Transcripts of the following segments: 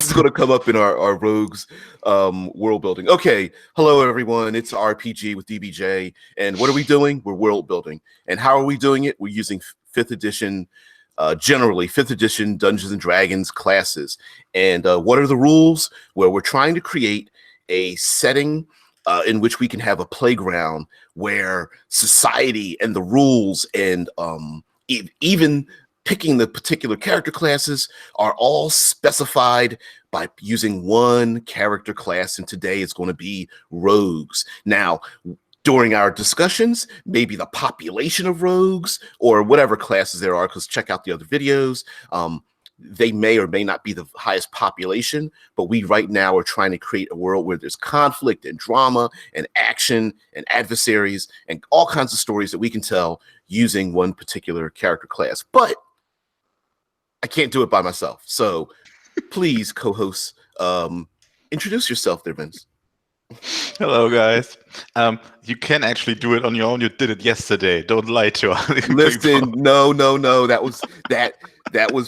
is going to come up in our Rogues world building. Okay, hello everyone. It's RPG with DBJ, and what are we doing? We're world building. And how are we doing it? We're using 5th edition, generally 5th edition Dungeons and Dragons classes. And what are the rules? Well, we're trying to create a setting in which we can have a playground where society and the rules and even picking the particular character classes are all specified by using one character class, and today it's going to be rogues. Now, during our discussions, maybe the population of rogues or whatever classes there are, because check out the other videos, they may or may not be the highest population, but we right now are trying to create a world where there's conflict and drama and action and adversaries and all kinds of stories that we can tell using one particular character class. But I can't do it by myself. So please, co-hosts, introduce yourself there, Vince. Hello, guys. You can actually do it on your own. You did it yesterday. Don't lie to us. Listen, no. That was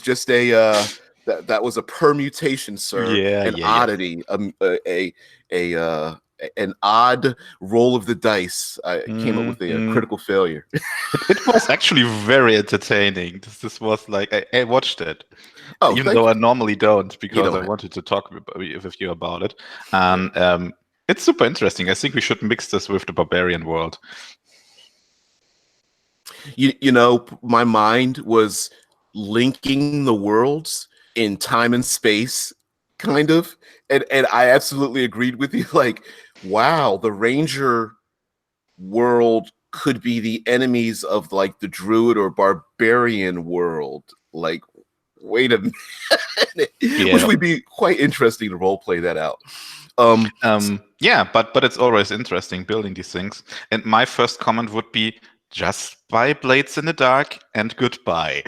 just that was a permutation, sir. An oddity, an odd roll of the dice. I came up with a critical failure. It was actually very entertaining. This was like I watched it, even though I normally don't, because I wanted to talk with you about it. And it's super interesting. I think we should mix this with the barbarian world. You know, my mind was linking the worlds in time and space, kind of, and I absolutely agreed with you. Like, wow, the Ranger world could be the enemies of like the Druid or barbarian world. Like, wait a minute, which would be quite interesting to role play that out. Yeah, but it's always interesting building these things. And my first comment would be just buy Blades in the Dark and goodbye.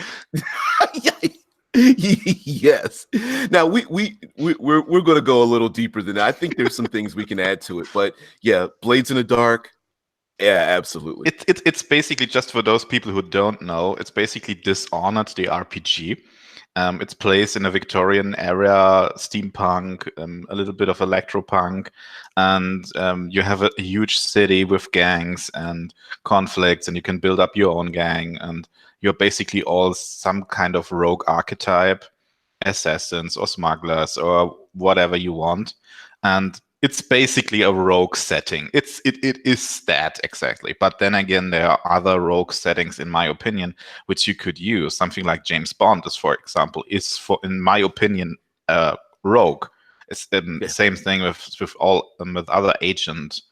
Yes. Now we're going to go a little deeper than that. I think there's some things we can add to it, but yeah, Blades in the Dark. Yeah, absolutely. It's basically, just for those people who don't know, it's basically Dishonored, the RPG. It's placed in a Victorian era, steampunk, a little bit of electropunk, and you have a huge city with gangs and conflicts, and you can build up your own gang, and you're basically all some kind of rogue archetype, assassins or smugglers or whatever you want. And it's basically a rogue setting. It is that exactly. But then again, there are other rogue settings, in my opinion, which you could use. Something like James Bond is, for example, in my opinion, rogue. It's the same thing with other agent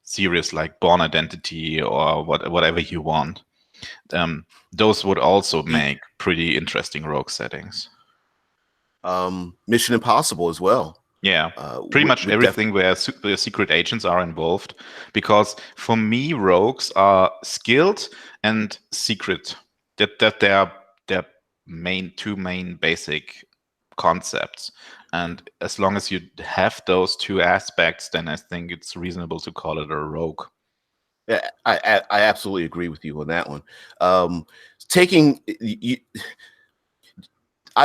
series like Born Identity or whatever you want. Those would also make pretty interesting rogue settings. Mission Impossible as well. Yeah, pretty much everything where secret agents are involved, because for me, rogues are skilled and secret. That they are their two main basic concepts. And as long as you have those two aspects, then I think it's reasonable to call it a rogue. Yeah, I absolutely agree with you on that one. I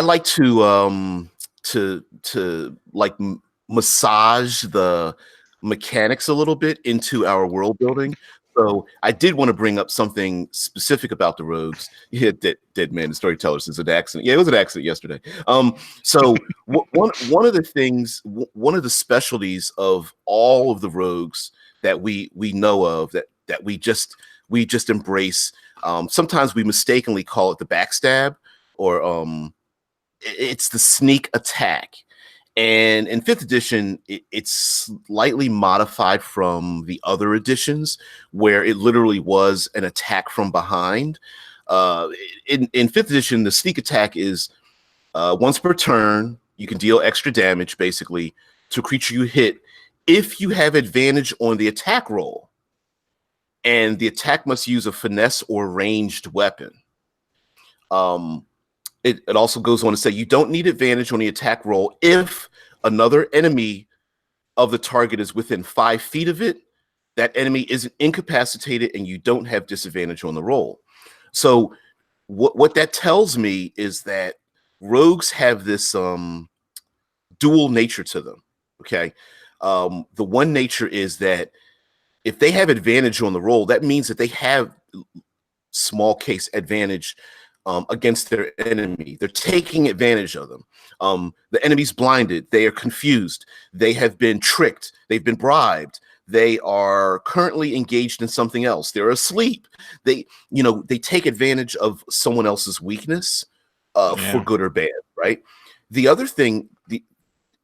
like to like massage the mechanics a little bit into our world building. So I did want to bring up something specific about the rogues. Yeah, dead man, the storytellers is an accident. Yeah, it was an accident yesterday. So one of the things, one of the specialties of all of the rogues that we know of, that we just embrace. Sometimes we mistakenly call it the backstab, or it's the sneak attack. And in 5th edition, it's slightly modified from the other editions, where it literally was an attack from behind. In 5th edition, the sneak attack is once per turn, you can deal extra damage, basically, to a creature you hit if you have advantage on the attack roll. And the attack must use a finesse or ranged weapon. It also goes on to say you don't need advantage on the attack roll if another enemy of the target is within 5 feet of it, that enemy isn't incapacitated, and you don't have disadvantage on the roll. So what that tells me is that rogues have this dual nature to them. Okay. The one nature is that if they have advantage on the roll, that means that they have small case advantage against their enemy. They're taking advantage of them. The enemy's blinded. They are confused. They have been tricked. They've been bribed. They are currently engaged in something else. They're asleep. They take advantage of someone else's weakness for good or bad, right? The other thing,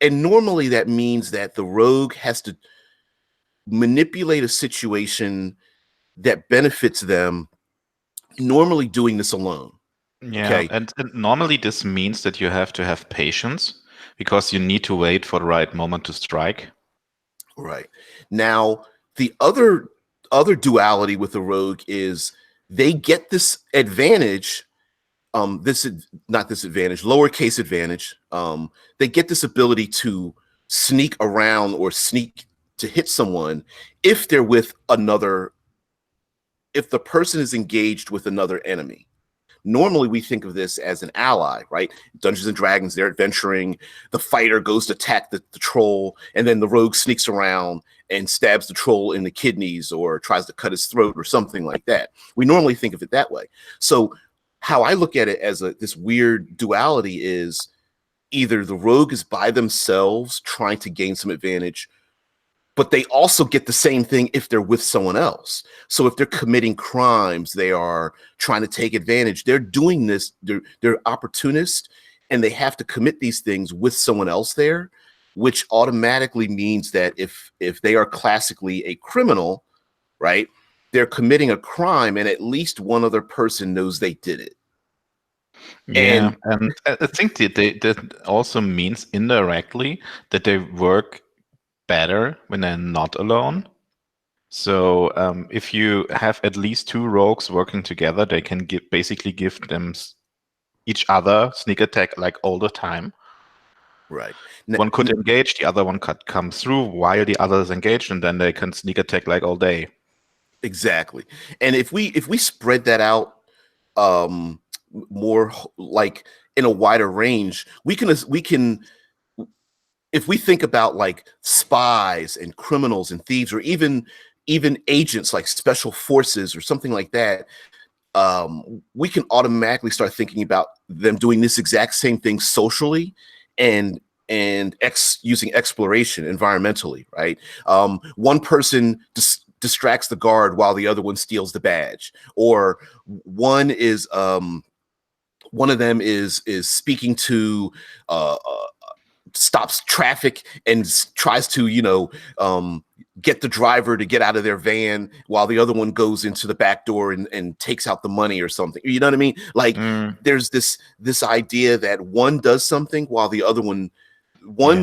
and normally that means that the rogue has to manipulate a situation that benefits them, normally doing this alone. Yeah, Okay. and normally this means that you have to have patience because you need to wait for the right moment to strike. Right. Now, the other duality with the rogue is they get this advantage, lowercase advantage. They get this ability to sneak around or sneak to hit someone if they're with another, if the person is engaged with another enemy. Normally we think of this as an ally, right? Dungeons and Dragons, they're adventuring, the fighter goes to attack the troll, and then the rogue sneaks around and stabs the troll in the kidneys or tries to cut his throat or something like that. We normally think of it that way. So how I look at it as this weird duality is either the rogue is by themselves trying to gain some advantage, but they also get the same thing if they're with someone else. So if they're committing crimes, they are trying to take advantage. They're doing this, they're opportunists, and they have to commit these things with someone else there, which automatically means that if they are classically a criminal, right, they're committing a crime and at least one other person knows they did it. Yeah, and I think that also means indirectly that they work better when they're not alone. So if you have at least two rogues working together, they can basically give them each other sneak attack like all the time. Right. One could engage, the other one could come through while the other is engaged, and then they can sneak attack like all day. Exactly. And if we spread that out more like in a wider range, we can if we think about like spies and criminals and thieves, or even agents like special forces or something like that, we can automatically start thinking about them doing this exact same thing socially and using exploration environmentally, right? One person distracts the guard while the other one steals the badge, or one of them is speaking to stops traffic and tries to get the driver to get out of their van while the other one goes into the back door and takes out the money or something. You know what I mean? Like there's this idea that one does something while the other one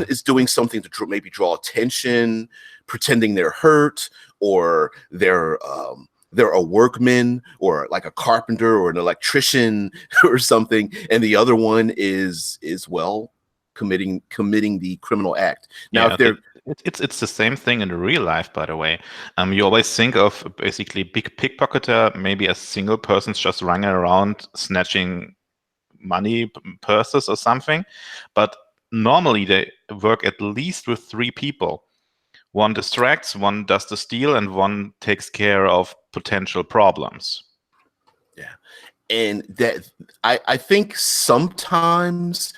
is doing something to maybe draw attention, pretending they're hurt, or they're a workman, or like a carpenter or an electrician or something, and the other one is committing the criminal act. Now, if they're it's the same thing in real life, by the way. You always think of basically big pickpocketer, maybe a single person's just running around snatching money, purses or something, but normally they work at least with three people. One distracts, one does the steal, and one takes care of potential problems. Yeah, and that I think sometimes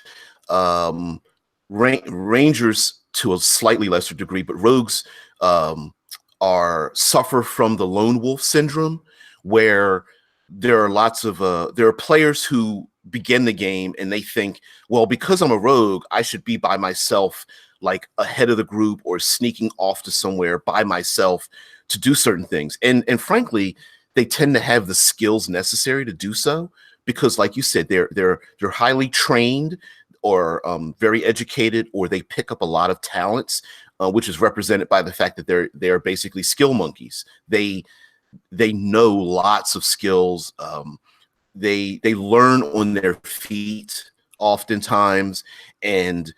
rangers to a slightly lesser degree, but rogues suffer from the lone wolf syndrome, where there are players who begin the game and they think, well, because I'm a rogue, I should be by myself, like ahead of the group, or sneaking off to somewhere by myself to do certain things. And frankly, they tend to have the skills necessary to do so because, like you said, they're highly trained, or very educated, or they pick up a lot of talents, which is represented by the fact that they're basically skill monkeys. They know lots of skills. They learn on their feet oftentimes, and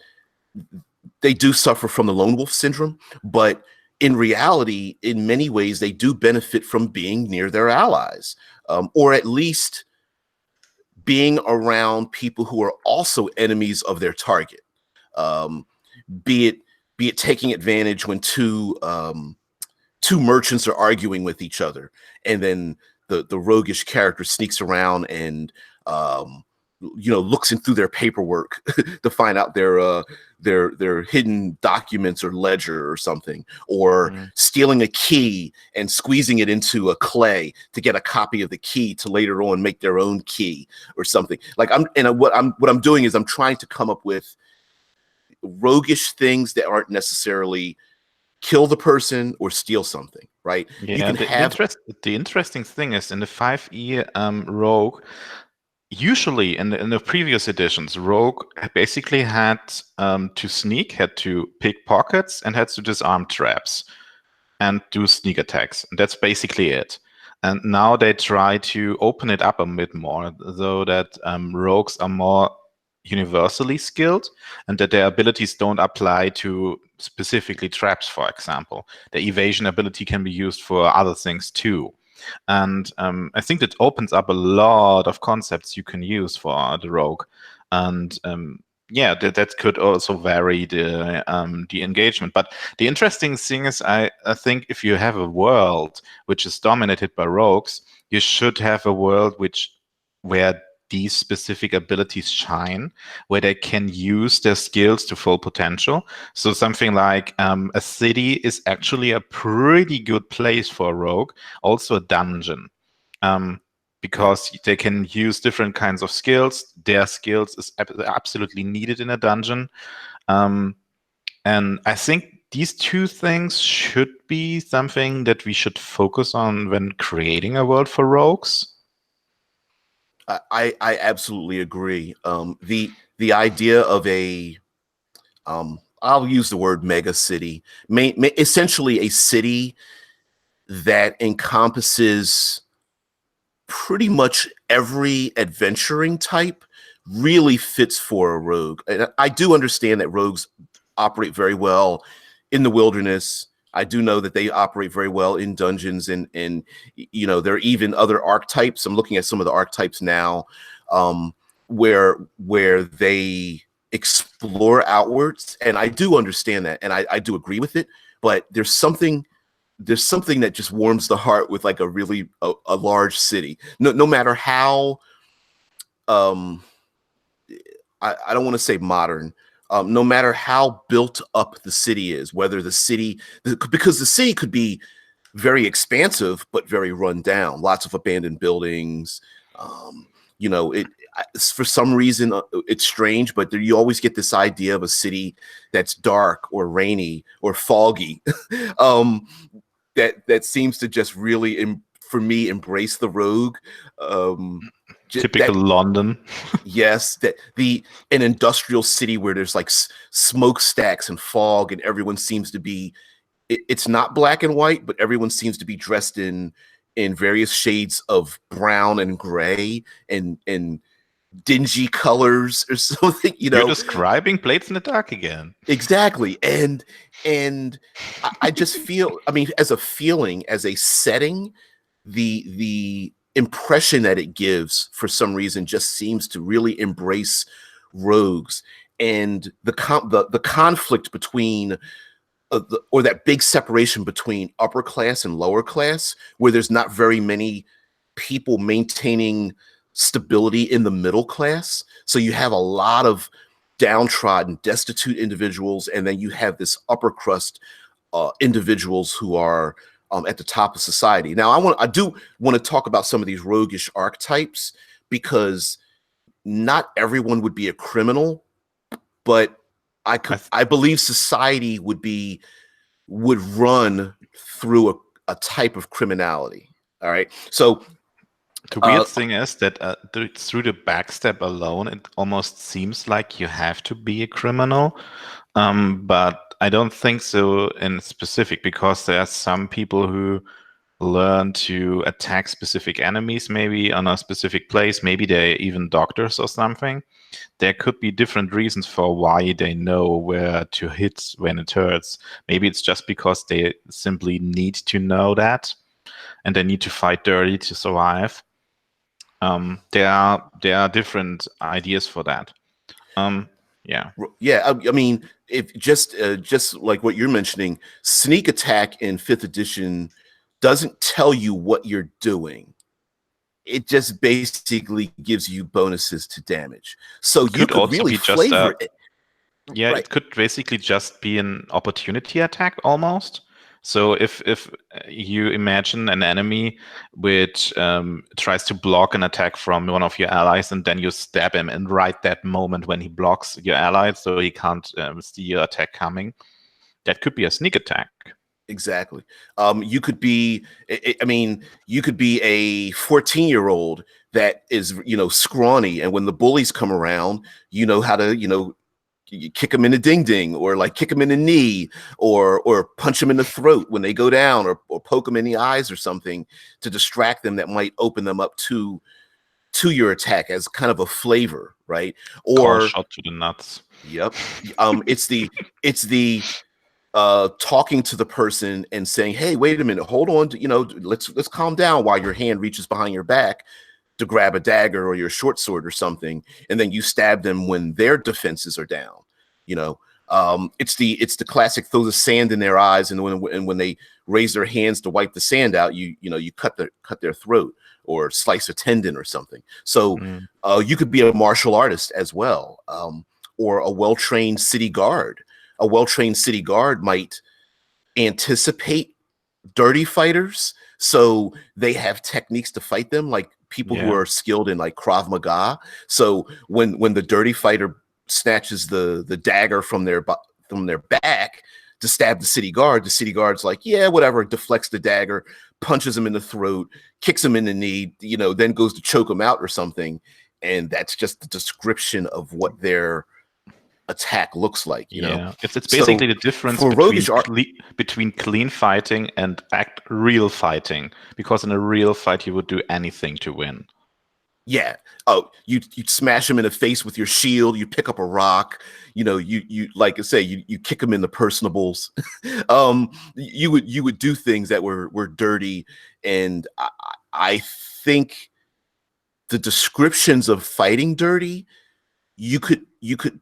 they do suffer from the lone wolf syndrome. But in reality, in many ways, they do benefit from being near their allies, or at least being around people who are also enemies of their target. be it taking advantage when two merchants are arguing with each other, and then the roguish character sneaks around and looks in through their paperwork to find out their hidden documents or ledger or something, or stealing a key and squeezing it into a clay to get a copy of the key to later on make their own key or something. Like what I'm doing is I'm trying to come up with roguish things that aren't necessarily kill the person or steal something, right? Yeah, You can the interesting thing is in the 5e Rogue, usually in the previous editions, Rogue basically had to sneak, had to pick pockets, and had to disarm traps and do sneak attacks. And that's basically it. And now they try to open it up a bit more, so that rogues are more universally skilled, and that their abilities don't apply to specifically traps, for example. The evasion ability can be used for other things too. And I think that opens up a lot of concepts you can use for the rogue. And yeah, that could also vary the engagement. But the interesting thing is, I think if you have a world which is dominated by rogues, you should have a world where these specific abilities shine, where they can use their skills to full potential. So something like a city is actually a pretty good place for a rogue, also a dungeon. Because they can use different kinds of skills. Their skills is absolutely needed in a dungeon. And I think these two things should be something that we should focus on when creating a world for rogues. I absolutely agree. The idea of a I'll use the word mega city, essentially a city that encompasses pretty much every adventuring type, really fits for a rogue. And I do understand that rogues operate very well in the wilderness. I do know that they operate very well in dungeons, and there are even other archetypes. I'm looking at some of the archetypes now, where they explore outwards, and I do understand that, and I do agree with it. But there's something that just warms the heart with like a really a large city. No matter how I don't want to say modern. No matter how built up the city is, whether because the city could be very expansive but very run down, lots of abandoned buildings. For some reason it's strange, but you always get this idea of a city that's dark or rainy or foggy. That seems to just really, for me, embrace the rogue. Typical London. Yes, an industrial city where there's like smokestacks and fog, and everyone seems to be. It's not black and white, but everyone seems to be dressed in various shades of brown and gray and dingy colors or something. You're describing Blades in the Dark again. Exactly, and I just feel. I mean, as a feeling, as a setting, the impression that it gives for some reason just seems to really embrace rogues, and the conflict between or that big separation between upper class and lower class, where there's not very many people maintaining stability in the middle class. So you have a lot of downtrodden, destitute individuals, and then you have this upper crust individuals who are at the top of society. Now, I do want to talk about some of these roguish archetypes, because not everyone would be a criminal, but I believe society would run through a type of criminality. All right. So the weird thing is that through the backstep alone, it almost seems like you have to be a criminal. But I don't think so in specific, because there are some people who learn to attack specific enemies, maybe on a specific place. Maybe they're even doctors or something. There could be different reasons for why they know where to hit when it hurts. Maybe it's just because they simply need to know that, and they need to fight dirty to survive. There are different ideas for that. Yeah. Yeah, I mean, if just like what you're mentioning, sneak attack in 5th edition doesn't tell you what you're doing. It just basically gives you bonuses to damage. So It you could could also really be just flavor a it. Yeah, Right. it could basically just be an opportunity attack almost. So if you imagine an enemy which tries to block an attack from one of your allies, and then you stab him in right that moment when he blocks your ally, so he can't see your attack coming, that could be a sneak attack. Exactly. You could be, I mean, you could be a 14-year-old that is, scrawny, and when the bullies come around, you know how to, you kick them in the ding ding, or like kick them in the knee, or punch them in the throat when they go down, or poke them in the eyes or something to distract them that might open them up to your attack as kind of a flavor, right? Call Or shot to the nuts. yep. It's the talking to the person and saying, "Hey, wait a minute, hold on, let's calm down," while your hand reaches behind your back to grab a dagger or your short sword or something, and then you stab them when their defenses are down. It's the classic throw the sand in their eyes, and when they raise their hands to wipe the sand out, you cut their throat or slice a tendon or something. So you could be a martial artist as well, or a well-trained city guard. A well-trained city guard might anticipate dirty fighters, so they have techniques to fight them, like people who Yeah. are skilled in like Krav Maga. So when the dirty fighter snatches the dagger from their back to stab the city guard's like, yeah, whatever, deflects the dagger, punches him in the throat, kicks him in the knee, then goes to choke him out or something. And that's just the description of what their attack looks like. Yeah, it's So basically the difference for roguish art, between clean fighting and act real fighting. Because in a real fight, you would do anything to win. yeah. Oh, you'd smash him in the face with your shield. You pick up a rock. You like I say, you kick him in the personables. You would do things that were dirty, and I think the descriptions of fighting dirty, you could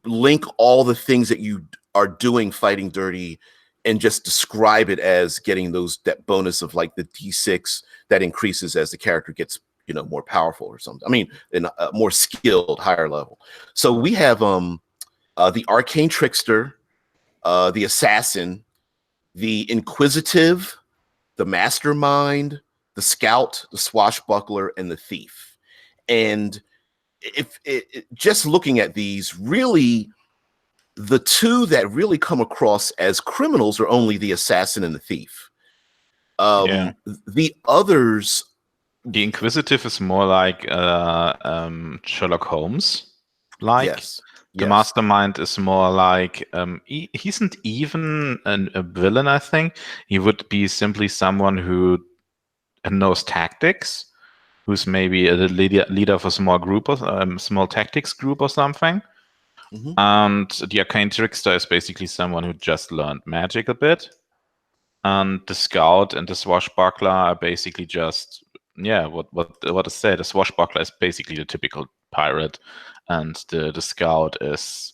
link all the things that you are doing fighting dirty and just describe it as getting that bonus of like the D6 that increases as the character gets more powerful or something. I mean, in a more skilled, higher level. So we have the arcane trickster, the assassin, the inquisitive, the mastermind, the scout, the swashbuckler, and the thief. And if just looking at these, really, the two that really come across as criminals are only the assassin and the thief. Yeah. The others, The Inquisitive is more like Sherlock Holmes. Like yes, the yes. Mastermind is more like he isn't even a villain. I think he would be simply someone who knows tactics, who's maybe a leader of a small group or small tactics group or something. Mm-hmm. And the Arcane Trickster is basically someone who just learned magic a bit. And the Scout and the Swashbuckler are basically just, yeah, what to say? The Swashbuckler is basically the typical pirate, and the Scout is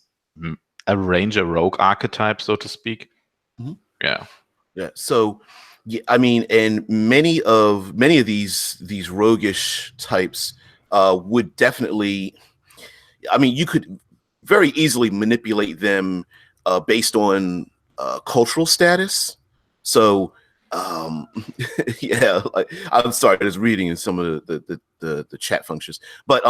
a ranger rogue archetype, so to speak. Mm-hmm. Yeah. So, yeah, I mean, and many of these roguish types would definitely. I mean, you could very easily manipulate them based on cultural status. So, yeah, I'm sorry, I was reading in some of the chat functions, but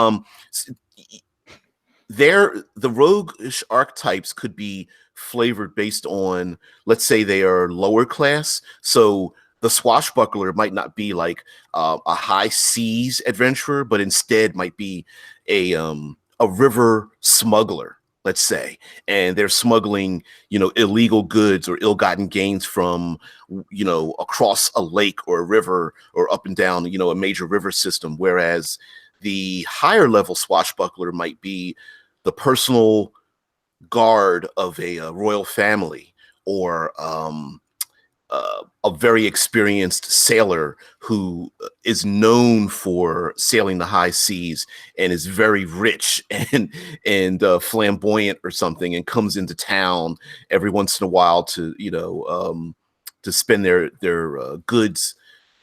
the roguish archetypes could be flavored based on, let's say, they are lower class. So the swashbuckler might not be like a high seas adventurer, but instead might be a river smuggler, let's say, and they're smuggling illegal goods or ill-gotten gains from across a lake or a river or up and down a major river system, whereas the higher level swashbuckler might be the personal guard of a royal family, or a very experienced sailor who is known for sailing the high seas and is very rich and flamboyant or something, and comes into town every once in a while to to spend their goods,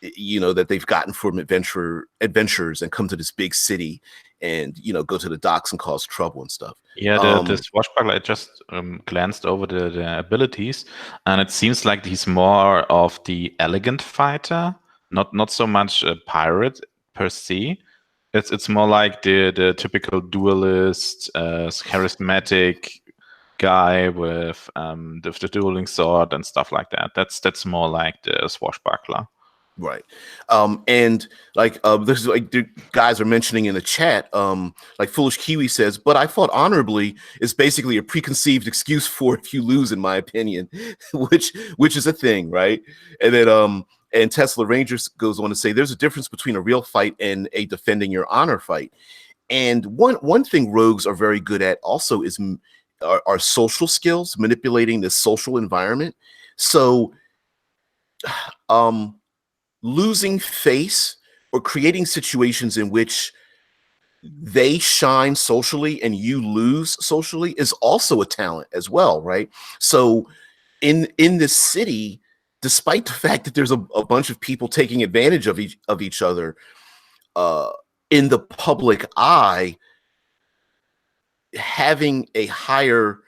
that they've gotten from adventurers, and come to this big city and go to the docks and cause trouble and stuff. Yeah, the swashbuckler, I just glanced over the abilities, and it seems like he's more of the elegant fighter, not so much a pirate per se. It's more like the typical duelist, charismatic guy with the dueling sword and stuff like that. That's more like the swashbuckler. Right. And like this is like the guys are mentioning in the chat, like Foolish Kiwi says, but I fought honorably is basically a preconceived excuse for if you lose, in my opinion, which is a thing, right? And then and Tesla Rangers goes on to say there's a difference between a real fight and a defending your honor fight. And one thing rogues are very good at also is our social skills, manipulating the social environment. So losing face or creating situations in which they shine socially and you lose socially is also a talent as well, right? So in this city, despite the fact that there's a bunch of people taking advantage of each other, in the public eye, having a higher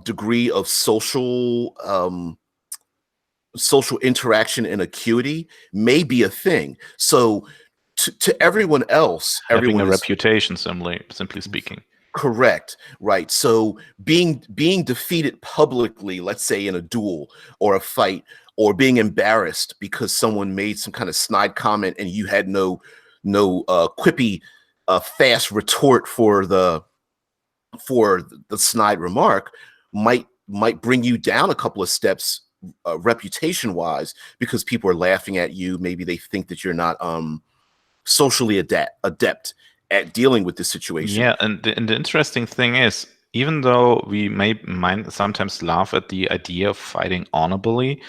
degree of social interaction and acuity may be a thing. So to everyone else, having a reputation, simply speaking. Correct. Right. So being defeated publicly, let's say in a duel or a fight, or being embarrassed because someone made some kind of snide comment and you had no quippy fast retort for the snide remark, might bring you down a couple of steps reputation wise, because people are laughing at you. Maybe they think that you're not socially adept at dealing with this situation. Yeah, and the interesting thing is, even though we might sometimes laugh at the idea of fighting honorably,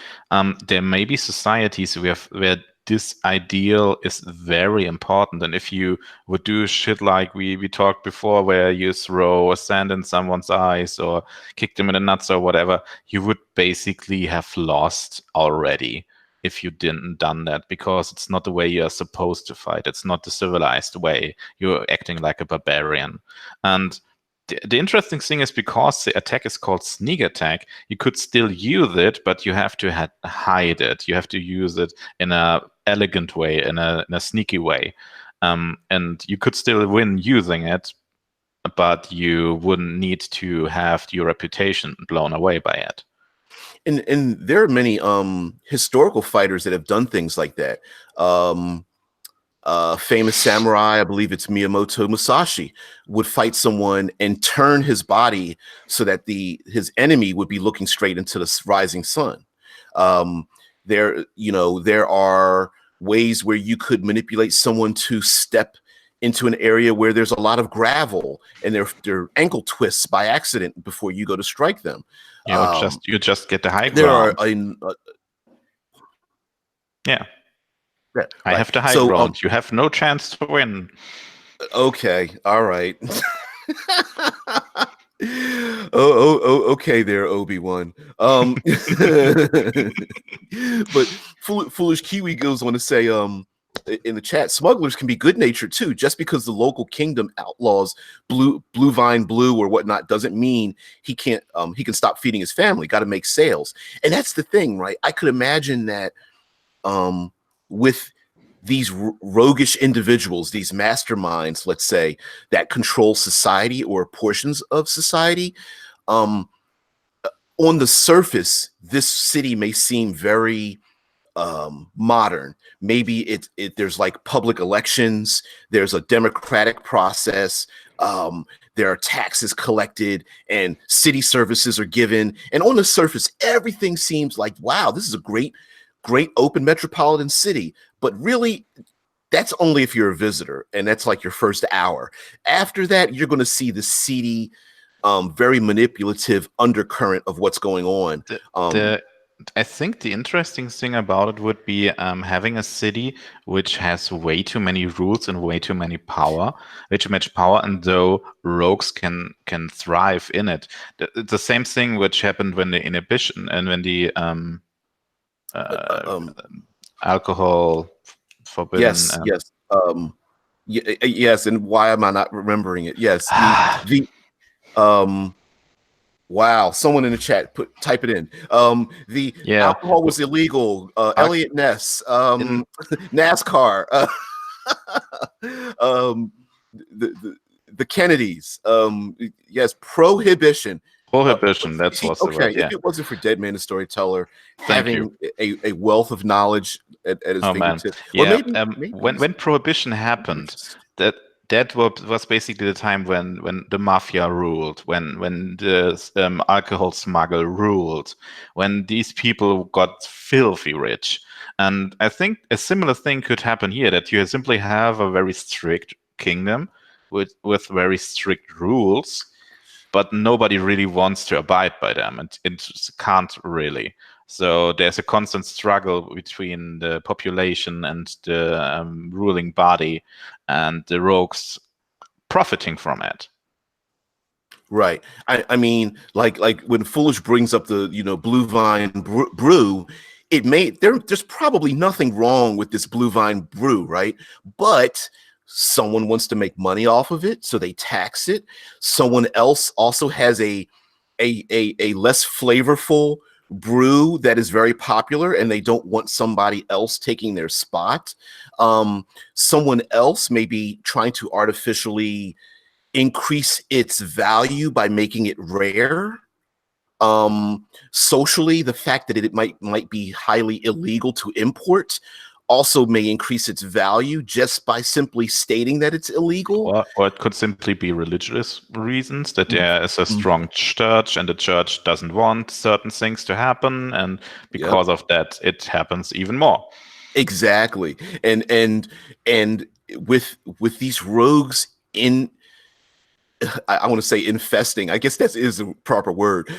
there may be societies where this ideal is very important. And if you would do shit like we talked before, where you throw sand in someone's eyes or kick them in the nuts or whatever, you would basically have lost already if you didn't done that, because it's not the way you're supposed to fight. It's not the civilized way. You're acting like a barbarian. And the interesting thing is, because the attack is called sneak attack, you could still use it, but you have to hide it. You have to use it in a elegant way, in a sneaky way. And you could still win using it, but you wouldn't need to have your reputation blown away by it. And there are many historical fighters that have done things like that. Famous samurai, I believe it's Miyamoto Musashi, would fight someone and turn his body so that his enemy would be looking straight into the rising sun. There are ways where you could manipulate someone to step into an area where there's a lot of gravel and their ankle twists by accident before you go to strike them. You just get the high ground. There are yeah. Yeah, I have the high ground. You have no chance to win. Okay, all right. Okay there, Obi-Wan. But Foolish Kiwi goes on to say in the chat, smugglers can be good-natured too. Just because the local kingdom outlaws blue vine blue or whatnot doesn't mean he can stop feeding his family. Got to make sales. And that's the thing, right? I could imagine that with these roguish individuals, these masterminds, let's say, that control society or portions of society, on the surface, this city may seem very modern. Maybe there's like public elections, there's a democratic process, there are taxes collected and city services are given. And on the surface, everything seems like, wow, this is a great open metropolitan city. But really, that's only if you're a visitor, and that's like your first hour. After that, you're going to see the seedy, very manipulative undercurrent of what's going on. I think the interesting thing about it would be having a city which has way too many rules and way too power, and though rogues can thrive in it. The same thing which happened when the inhibition and when the alcohol forbidden. Yes, and why am I not remembering it? Yes, wow, someone in the chat type it in. The alcohol was illegal. Elliot Ness, NASCAR, the Kennedys. Yes, prohibition. That's what's okay. The word, yeah. If it wasn't for Dead Man the Storyteller having a wealth of knowledge at his fingertips, yeah. Maybe when prohibition happened, that was basically the time when the mafia ruled, when the alcohol smuggle ruled, when these people got filthy rich. And I think a similar thing could happen here, that you simply have a very strict kingdom with very strict rules, but nobody really wants to abide by them, and it can't really. So there's a constant struggle between the population and the ruling body, and the rogues profiting from it. Right. I mean, like when Foolish brings up the Blue Vine brew, there's probably nothing wrong with this Blue Vine brew, right? But someone wants to make money off of it, so they tax it. Someone else also has a less flavorful brew that is very popular, and they don't want somebody else taking their spot. Someone else may be trying to artificially increase its value by making it rare. Socially, the fact that it might be highly illegal to import also may increase its value just by simply stating that it's illegal. Or it could simply be religious reasons, that there is a strong church and the church doesn't want certain things to happen, and because of that it happens even more. Exactly. And with these rogues I want to say infesting, I guess that is a proper word,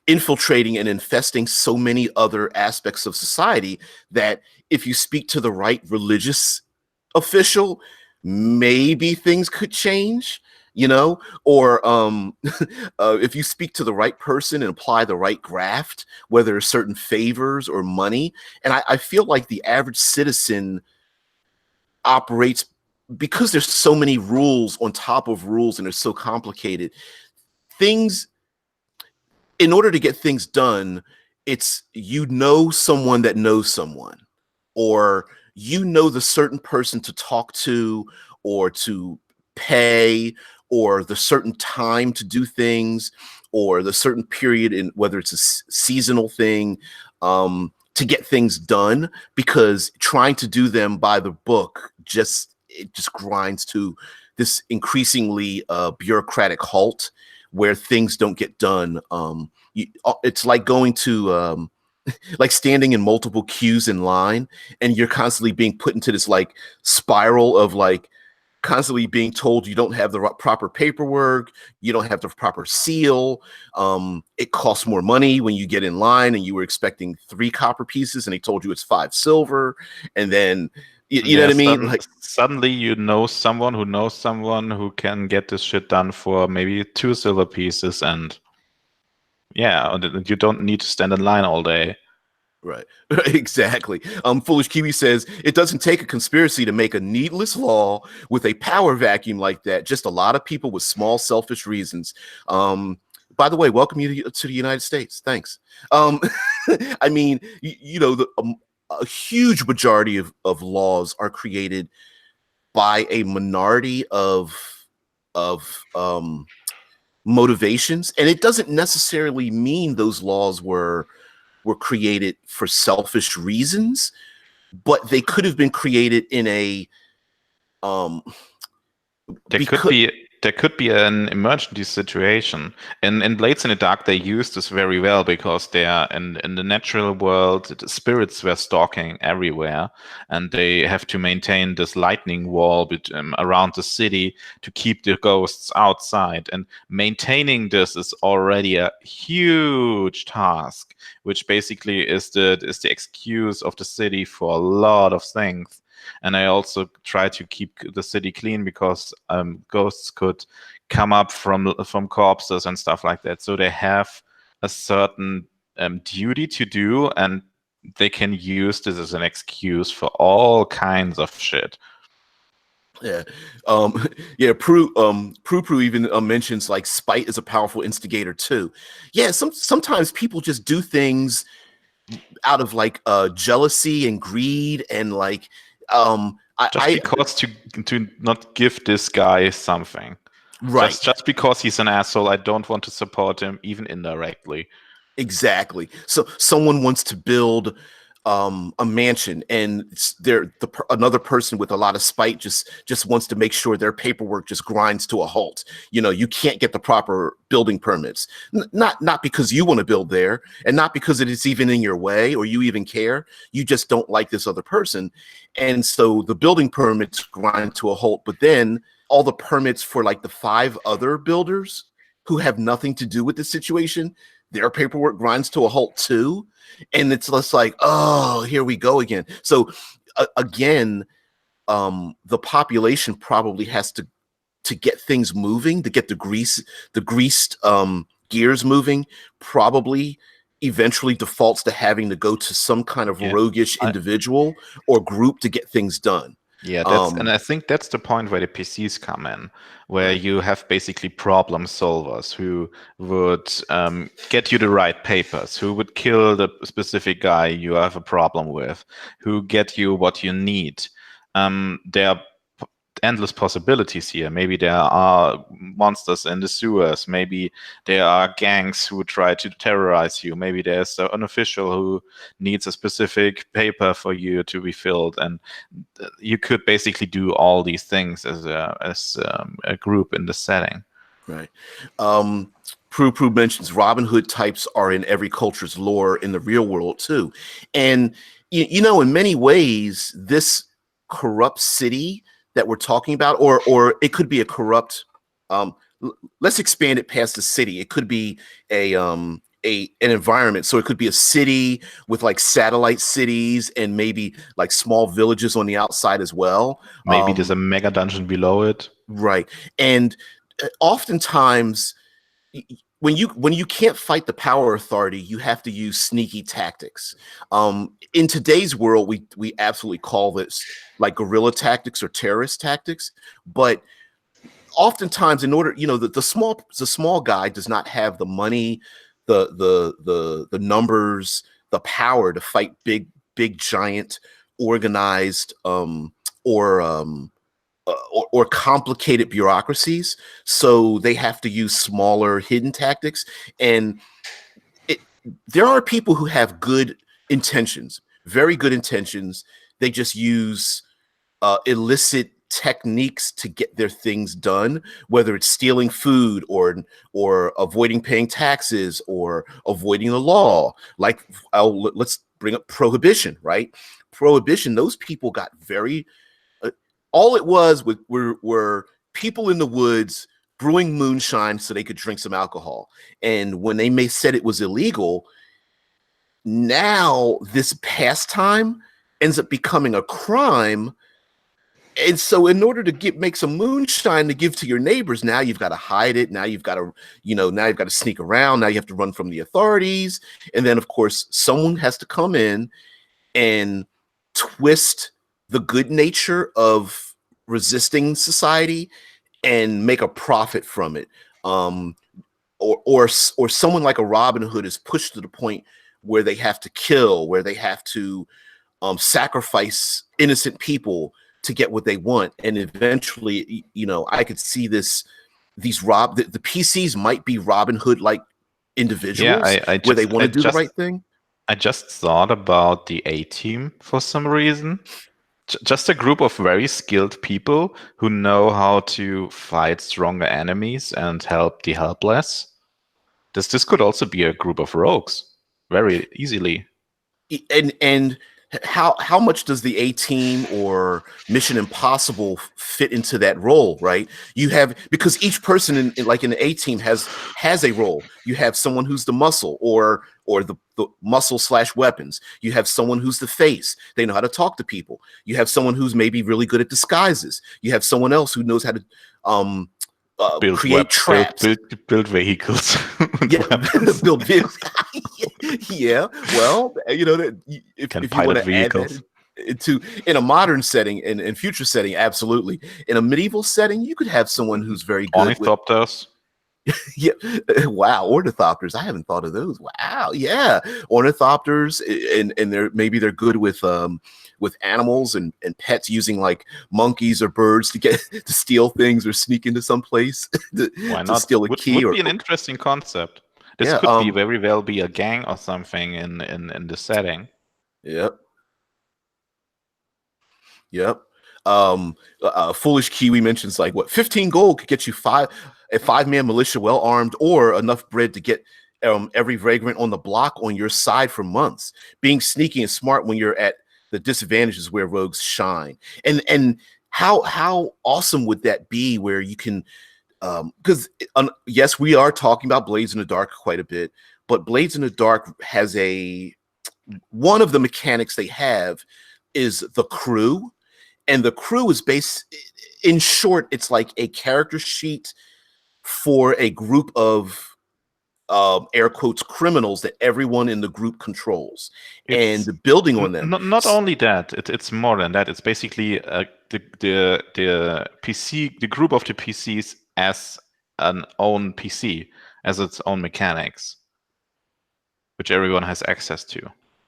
infiltrating and infesting so many other aspects of society, that if you speak to the right religious official, maybe things could change, or if you speak to the right person and apply the right graft, whether it's certain favors or money. And I feel like the average citizen operates, because there's so many rules on top of rules and they're so complicated, things, in order to get things done, it's someone that knows someone, or the certain person to talk to or to pay, or the certain time to do things, or the certain period, in whether it's a seasonal thing, to get things done, because trying to do them by the book just grinds to this increasingly bureaucratic halt, where things don't get done. It's like going to like standing in multiple queues in line, and you're constantly being put into this like spiral of like constantly being told you don't have the proper paperwork, you don't have the proper seal. It costs more money when you get in line and you were expecting 3 copper pieces and they told you it's 5 silver. And then you know what I mean? Suddenly you know someone who knows someone who can get this shit done for maybe 2 silver pieces, and you don't need to stand in line all day. Right. Exactly. Foolish Kiwi says it doesn't take a conspiracy to make a needless law with a power vacuum like that. Just a lot of people with small, selfish reasons. By the way, welcome you to the United States. Thanks. I mean, a huge majority of laws are created by a minority of motivations, and it doesn't necessarily mean those laws were created for selfish reasons, but they could have been created in a there could be there could be an emergency situation. In Blades in the Dark, they use this very well because they are in the natural world. The spirits were stalking everywhere, and they have to maintain this lightning wall around the city to keep the ghosts outside. And maintaining this is already a huge task, which basically is the excuse of the city for a lot of things. And I also try to keep the city clean because ghosts could come up from corpses and stuff like that. So they have a certain duty to do, and they can use this as an excuse for all kinds of shit. Yeah. Yeah, Prue even mentions like spite is a powerful instigator too. Yeah, sometimes people just do things out of like jealousy and greed and like because to not give this guy something. Right. Just because he's an asshole, I don't want to support him even indirectly. Exactly. So someone wants to build a mansion, and another person with a lot of spite just wants to make sure their paperwork just grinds to a halt. You know, you can't get the proper building permits, not because you want to build there, and not because it is even in your way or you even care. You just don't like this other person, and so the building permits grind to a halt. But then all the permits for like the 5 other builders who have nothing to do with the situation, their paperwork grinds to a halt too. And it's just like, oh, here we go again. So again, the population probably has to get things moving, to get the greased gears moving, probably eventually defaults to having to go to some kind of roguish individual or group to get things done. Yeah, and I think that's the point where the PCs come in, where you have basically problem solvers who would get you the right papers, who would kill the specific guy you have a problem with, who get you what you need. There are endless possibilities here. Maybe there are monsters in the sewers. Maybe there are gangs who try to terrorize you. Maybe there's an official who needs a specific paper for you to be filled. And you could basically do all these things as a group in the setting. Right. Prue mentions Robin Hood types are in every culture's lore in the real world too. And, you know, in many ways, this corrupt city that we're talking about, or it could be a corrupt, let's expand it past the city. It could be an environment. So it could be a city with like satellite cities and maybe like small villages on the outside as well. Maybe there's a mega dungeon below it. Right. And oftentimes when you can't fight the power authority, you have to use sneaky tactics. In today's world, we absolutely call this like guerrilla tactics or terrorist tactics. But oftentimes, in order, you know, the small guy does not have the money, the numbers, the power to fight big giant organized or complicated bureaucracies. So they have to use smaller hidden tactics. And there are people who have good intentions, very good intentions. They just use illicit techniques to get their things done, whether it's stealing food or avoiding paying taxes or avoiding the law. Like, let's bring up prohibition, right? Prohibition, those people got very all it was were people in the woods brewing moonshine so they could drink some alcohol. And when they said it was illegal, now this pastime ends up becoming a crime. And so in order to make some moonshine to give to your neighbors, now you've got to hide it. Now you've got to, now you've got to sneak around. Now you have to run from the authorities. And then, of course, someone has to come in and twist the good nature of resisting society and make a profit from it. Or someone like a Robin Hood is pushed to the point where they have to kill, where they have to sacrifice innocent people to get what they want. And eventually, I could see the PCs might be Robin Hood like individuals, where they want to do the right thing. I just thought about the A-Team for some reason. Just a group of very skilled people who know how to fight stronger enemies and help the helpless. This could also be a group of rogues very easily. And how much does the A-Team or Mission Impossible fit into that role, right? You have, because each person in like in the A-Team has a role. You have someone who's the muscle or the muscle / weapons. You have someone who's the face. They know how to talk to people. You have someone who's maybe really good at disguises. You have someone else who knows how to create traps, build vehicles. Yeah, build vehicles. Yeah, well, you know, if you want to add that into in a modern setting and in future setting, absolutely. In a medieval setting, you could have someone who's very good Ornithopters. Yeah, wow, ornithopters. I haven't thought of those. Wow, yeah, ornithopters, and they're good with animals and pets, using like monkeys or birds to steal things or sneak into some place Why to not? steal a key. Would be an interesting concept. This could be very well be a gang or something in the setting. Yep. Foolish Kiwi mentions like, what, 15 gold could get you a 5-man militia well armed, or enough bread to get every vagrant on the block on your side for months. Being sneaky and smart when you're at the disadvantages where rogues shine. And how awesome would that be, where you can because yes, we are talking about Blades in the Dark quite a bit, but Blades in the Dark has one of the mechanics they have is the crew. And the crew is in short, it's like a character sheet for a group of air quotes criminals that everyone in the group controls, and building on them. Not only that, it's more than that. It's basically the PC, the group of the PCs as an own PC, as its own mechanics, which everyone has access to.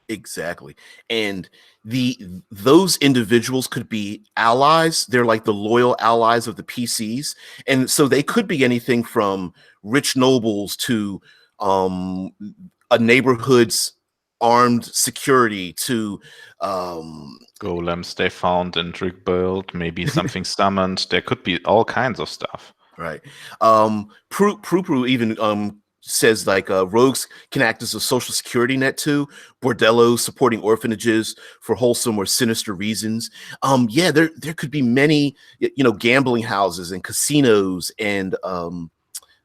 Exactly. And those individuals could be allies. They're like the loyal allies of the PCs. And so they could be anything from rich nobles to a neighborhood's armed security to golems they found in trick build, maybe something summoned. There could be all kinds of stuff. Right. Prue even says like rogues can act as a social security net too. Bordellos supporting orphanages for wholesome or sinister reasons. Yeah, there could be many, gambling houses and casinos and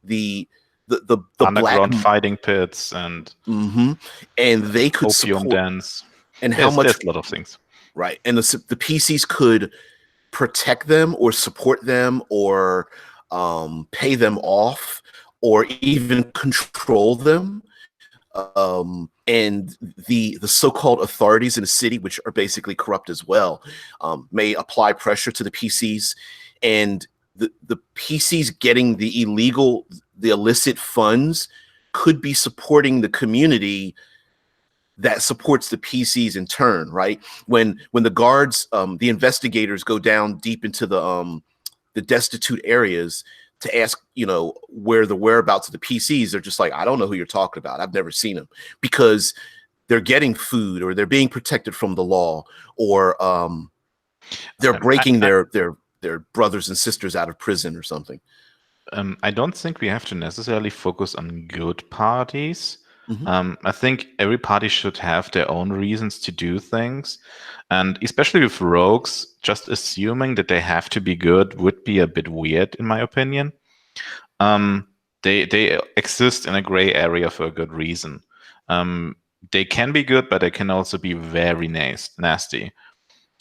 the underground fighting pits and and they could opium support dens. And how much? There's a lot of things. Right, and the PCs could protect them or support them or pay them off, or even control them. And the so-called authorities in the city, which are basically corrupt as well, may apply pressure to the PCs, and the PCs getting the illicit funds could be supporting the community that supports the PCs in turn, right? When the guards, the investigators go down deep into the destitute areas to ask, where the whereabouts of the PCs, they're just like, I don't know who you're talking about. I've never seen them, because they're getting food, or they're being protected from the law, or they're breaking their brothers and sisters out of prison or something. I don't think we have to necessarily focus on good parties. I think every party should have their own reasons to do things. And especially with rogues, just assuming that they have to be good would be a bit weird, in my opinion. They exist in a gray area for a good reason. They can be good, but they can also be very nasty.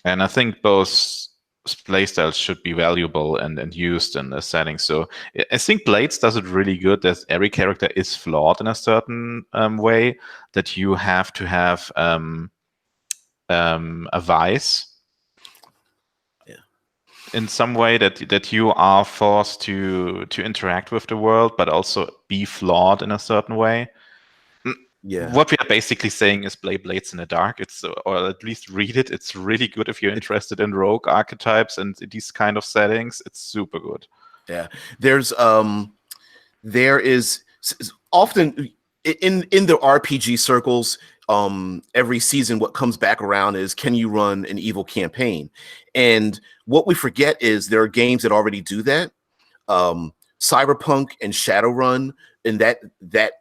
And I think both playstyles should be valuable and used in the setting. So I think Blades does it really good, that every character is flawed in a certain way, that you have to have a vice in some way, that you are forced to interact with the world, but also be flawed in a certain way. Yeah. What we are basically saying is play Blades in the Dark. Or at least read it. It's really good if you're interested in rogue archetypes and these kind of settings. It's super good. Yeah. There is often in the RPG circles, every season, what comes back around is, can you run an evil campaign? And what we forget is there are games that already do that. Cyberpunk and Shadowrun, and that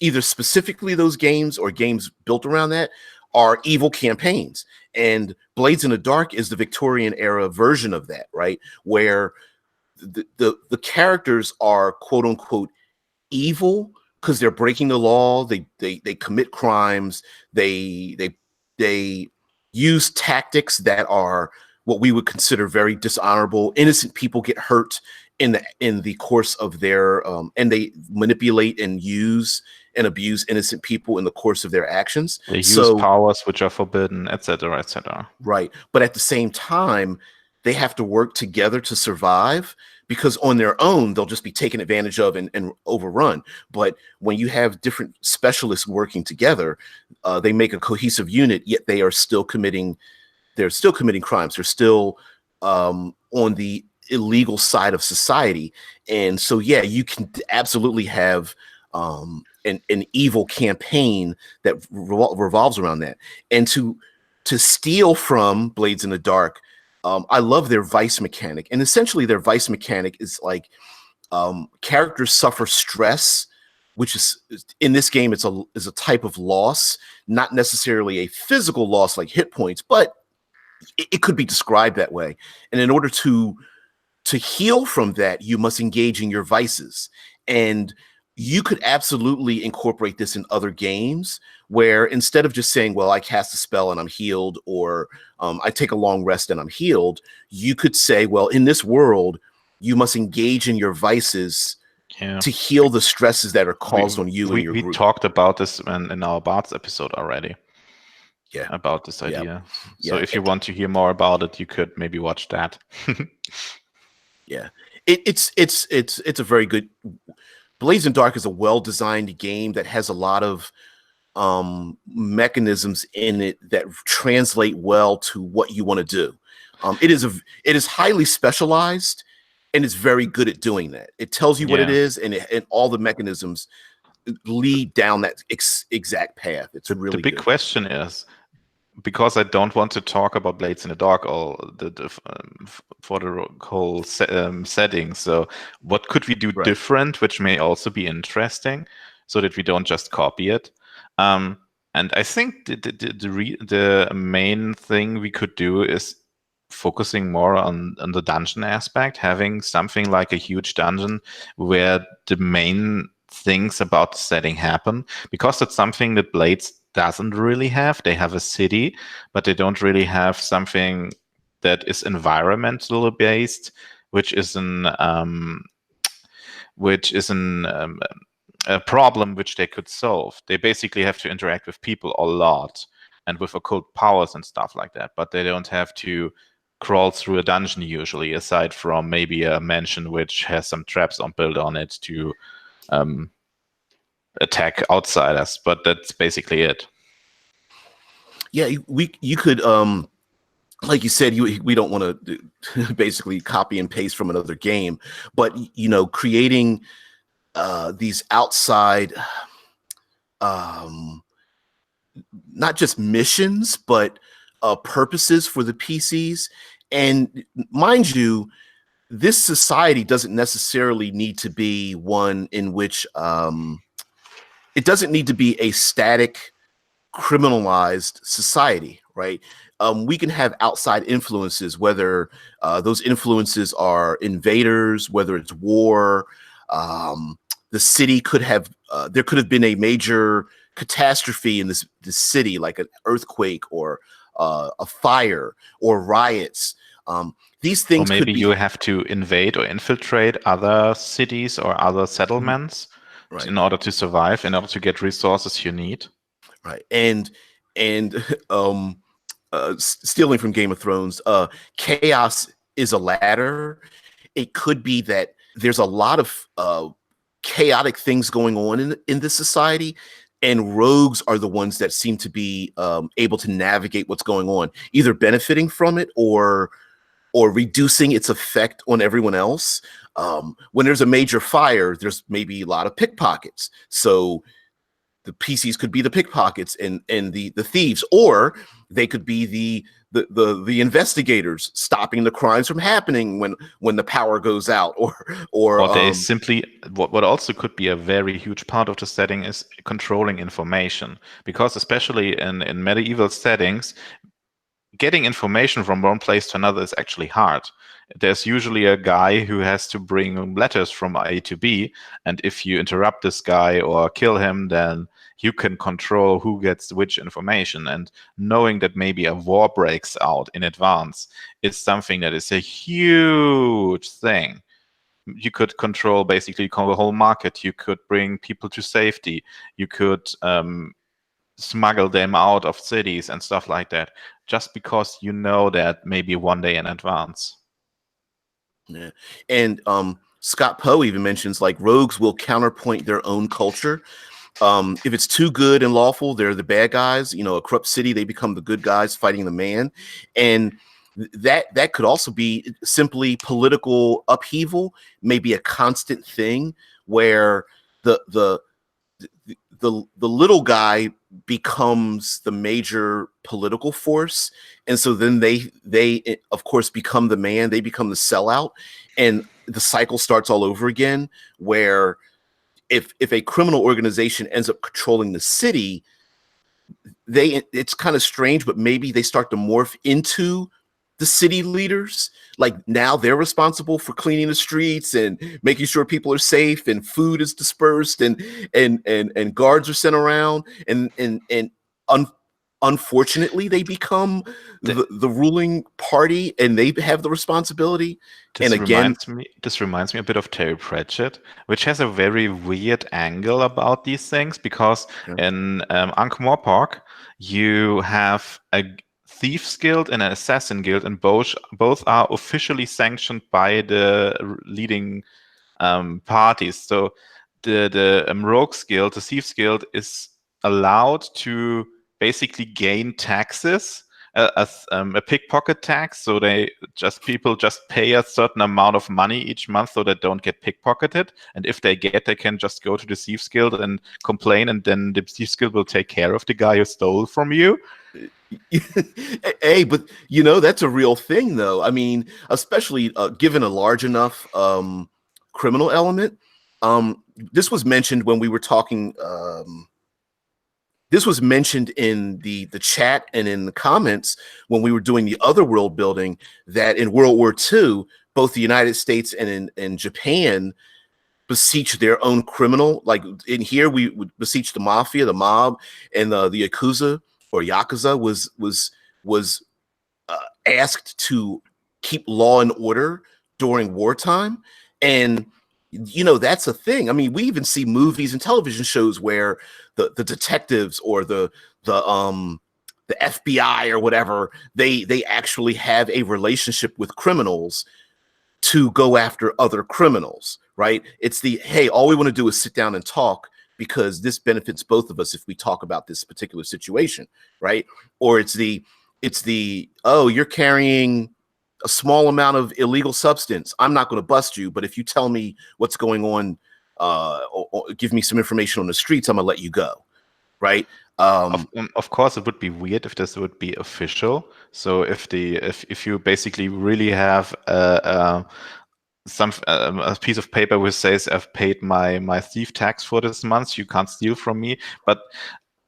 either specifically those games or games built around that are evil campaigns. And Blades in the Dark is the Victorian era version of that, right? Where the characters are quote unquote evil because they're breaking the law. They commit crimes. They use tactics that are what we would consider very dishonorable. Innocent people get hurt in the course of their and they manipulate and use and abuse innocent people in the course of their actions. They use powers which are forbidden, etc., etc. Right. But at the same time, they have to work together to survive, because on their own, they'll just be taken advantage of and overrun. But when you have different specialists working together, they make a cohesive unit, yet they are still committing crimes. They're still on the illegal side of society. And so, yeah, you can absolutely have an evil campaign that revolves around that. And to steal from Blades in the Dark, I love their vice mechanic. And essentially their vice mechanic is like characters suffer stress, which is in this game, is a type of loss, not necessarily a physical loss like hit points, but it could be described that way. And in order to heal from that, you must engage in your vices. And you could absolutely incorporate this in other games where instead of just saying, well, I cast a spell and I'm healed, or I take a long rest and I'm healed, you could say, well, in this world, you must engage in your vices to heal the stresses that are caused on you and your group. We talked about this in our Bards episode already. Yeah, about this idea. So if you want to hear more about it, you could maybe watch that. Yeah, it's a very good. Blades in Dark is a well-designed game that has a lot of mechanisms in it that translate well to what you want to do. It is highly specialized, and it's very good at doing that. It tells you what it is, and all the mechanisms lead down that exact path. It's really the big question is, because I don't want to talk about Blades in the Dark for the whole setting. So what could we do different, which may also be interesting, so that we don't just copy it? And I think the main thing we could do is focusing more on the dungeon aspect, having something like a huge dungeon where the main things about the setting happen, because that's something that Blades doesn't really have. They have a city, but they don't really have something that is environmental based, which is a problem which they could solve. They basically have to interact with people a lot and with occult powers and stuff like that, but they don't have to crawl through a dungeon usually, aside from maybe a mansion which has some traps built on it to attack outsiders, but that's basically it. Yeah, you could like you said, we don't want to basically copy and paste from another game, but creating these outside not just missions, but purposes for the PCs. And mind you, this society doesn't necessarily need to be one in which it doesn't need to be a static, criminalized society, right? We can have outside influences, whether those influences are invaders, whether it's war. The city could have, there could have been a major catastrophe in this city, like an earthquake or a fire or riots. These things or maybe could be, you have to invade or infiltrate other cities or other settlements in order to survive, in order to get resources you need. Right. And stealing from Game of Thrones, chaos is a ladder. It could be that there's a lot of chaotic things going on in this society, and rogues are the ones that seem to be able to navigate what's going on, either benefiting from it or reducing its effect on everyone else. When there's a major fire, there's maybe a lot of pickpockets. So the PCs could be the pickpockets and the thieves, or they could be the investigators stopping the crimes from happening when the power goes out, or they simply what also could be a very huge part of the setting is controlling information, because especially in medieval settings, getting information from one place to another is actually hard. There's usually a guy who has to bring letters from A to B, and if you interrupt this guy or kill him, then you can control who gets which information. And knowing that maybe a war breaks out in advance is something that is a huge thing. You could control basically the whole market. You could bring people to safety. You could smuggle them out of cities and stuff like that, just because you know that maybe one day in advance. Yeah. And Scott Poe even mentions like rogues will counterpoint their own culture. If it's too good and lawful, they're the bad guys. You know, a corrupt city, they become the good guys fighting the man. And that could also be simply political upheaval, maybe a constant thing where the little guy becomes the major political force, and so then they of course become the man, they become the sellout, and the cycle starts all over again, where if a criminal organization ends up controlling the city, it's kind of strange, but maybe they start to morph into the city leaders. Like now they're responsible for cleaning the streets and making sure people are safe and food is dispersed and guards are sent around, and unfortunately they become the ruling party and they have the responsibility. This And again, reminds me a bit of Terry Pratchett, which has a very weird angle about these things, because in Ankh-Morpork you have a Thieves Guild and an Assassin Guild, and both are officially sanctioned by the leading parties. So the Rogues Guild, the Thieves Guild, is allowed to basically gain taxes, a pickpocket tax. So people just pay a certain amount of money each month so they don't get pickpocketed. And if they can just go to the Thieves Guild and complain, and then the Thieves Guild will take care of the guy who stole from you. Hey, but you know, that's a real thing though. I mean, especially given a large enough criminal element. This was mentioned when we were talking. This was mentioned in the chat and in the comments when we were doing the other world building, that in World War II, both the United States and in Japan beseech their own criminal. Like in here, we would beseech the mafia, the mob, and the Yakuza or Yakuza was asked to keep law and order during wartime. And you know, that's a thing. I mean, we even see movies and television shows where the detectives or the FBI or whatever, they actually have a relationship with criminals to go after other criminals, right? It's the, hey, all we want to do is sit down and talk because this benefits both of us if we talk about this particular situation, right? Or it's the oh, you're carrying a small amount of illegal substance. I'm not going to bust you, but if you tell me what's going on, or give me some information on the streets, I'm gonna let you go, right? Of course, it would be weird if this would be official. So if you basically really have a piece of paper which says I've paid my thief tax for this month, you can't steal from me. But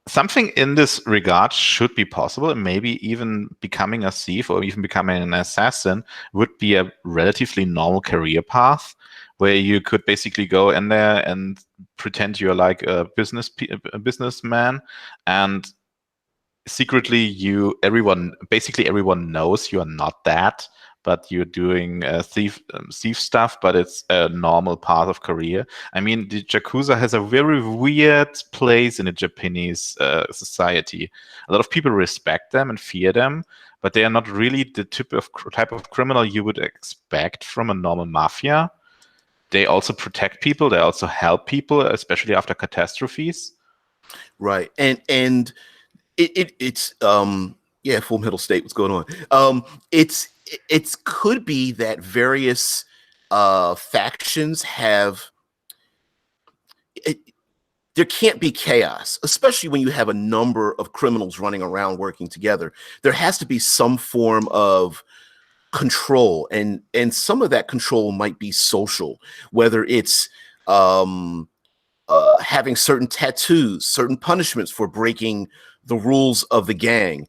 something in this regard should be possible, and maybe even becoming a thief or even becoming an assassin would be a relatively normal career path, where you could basically go in there and pretend you're like a businessman, and secretly basically everyone knows you are not that, but you're doing thief stuff, but it's a normal path of career. I mean, the Yakuza has a very weird place in the Japanese society. A lot of people respect them and fear them, but they are not really the type of criminal you would expect from a normal mafia. They also protect people. They also help people, especially after catastrophes. Right, and it's yeah, Full Metal State, what's going on? It's could be that various factions have there can't be chaos, especially when you have a number of criminals running around working together. There has to be some form of control, and some of that control might be social, whether it's um having certain tattoos, certain punishments for breaking the rules of the gang,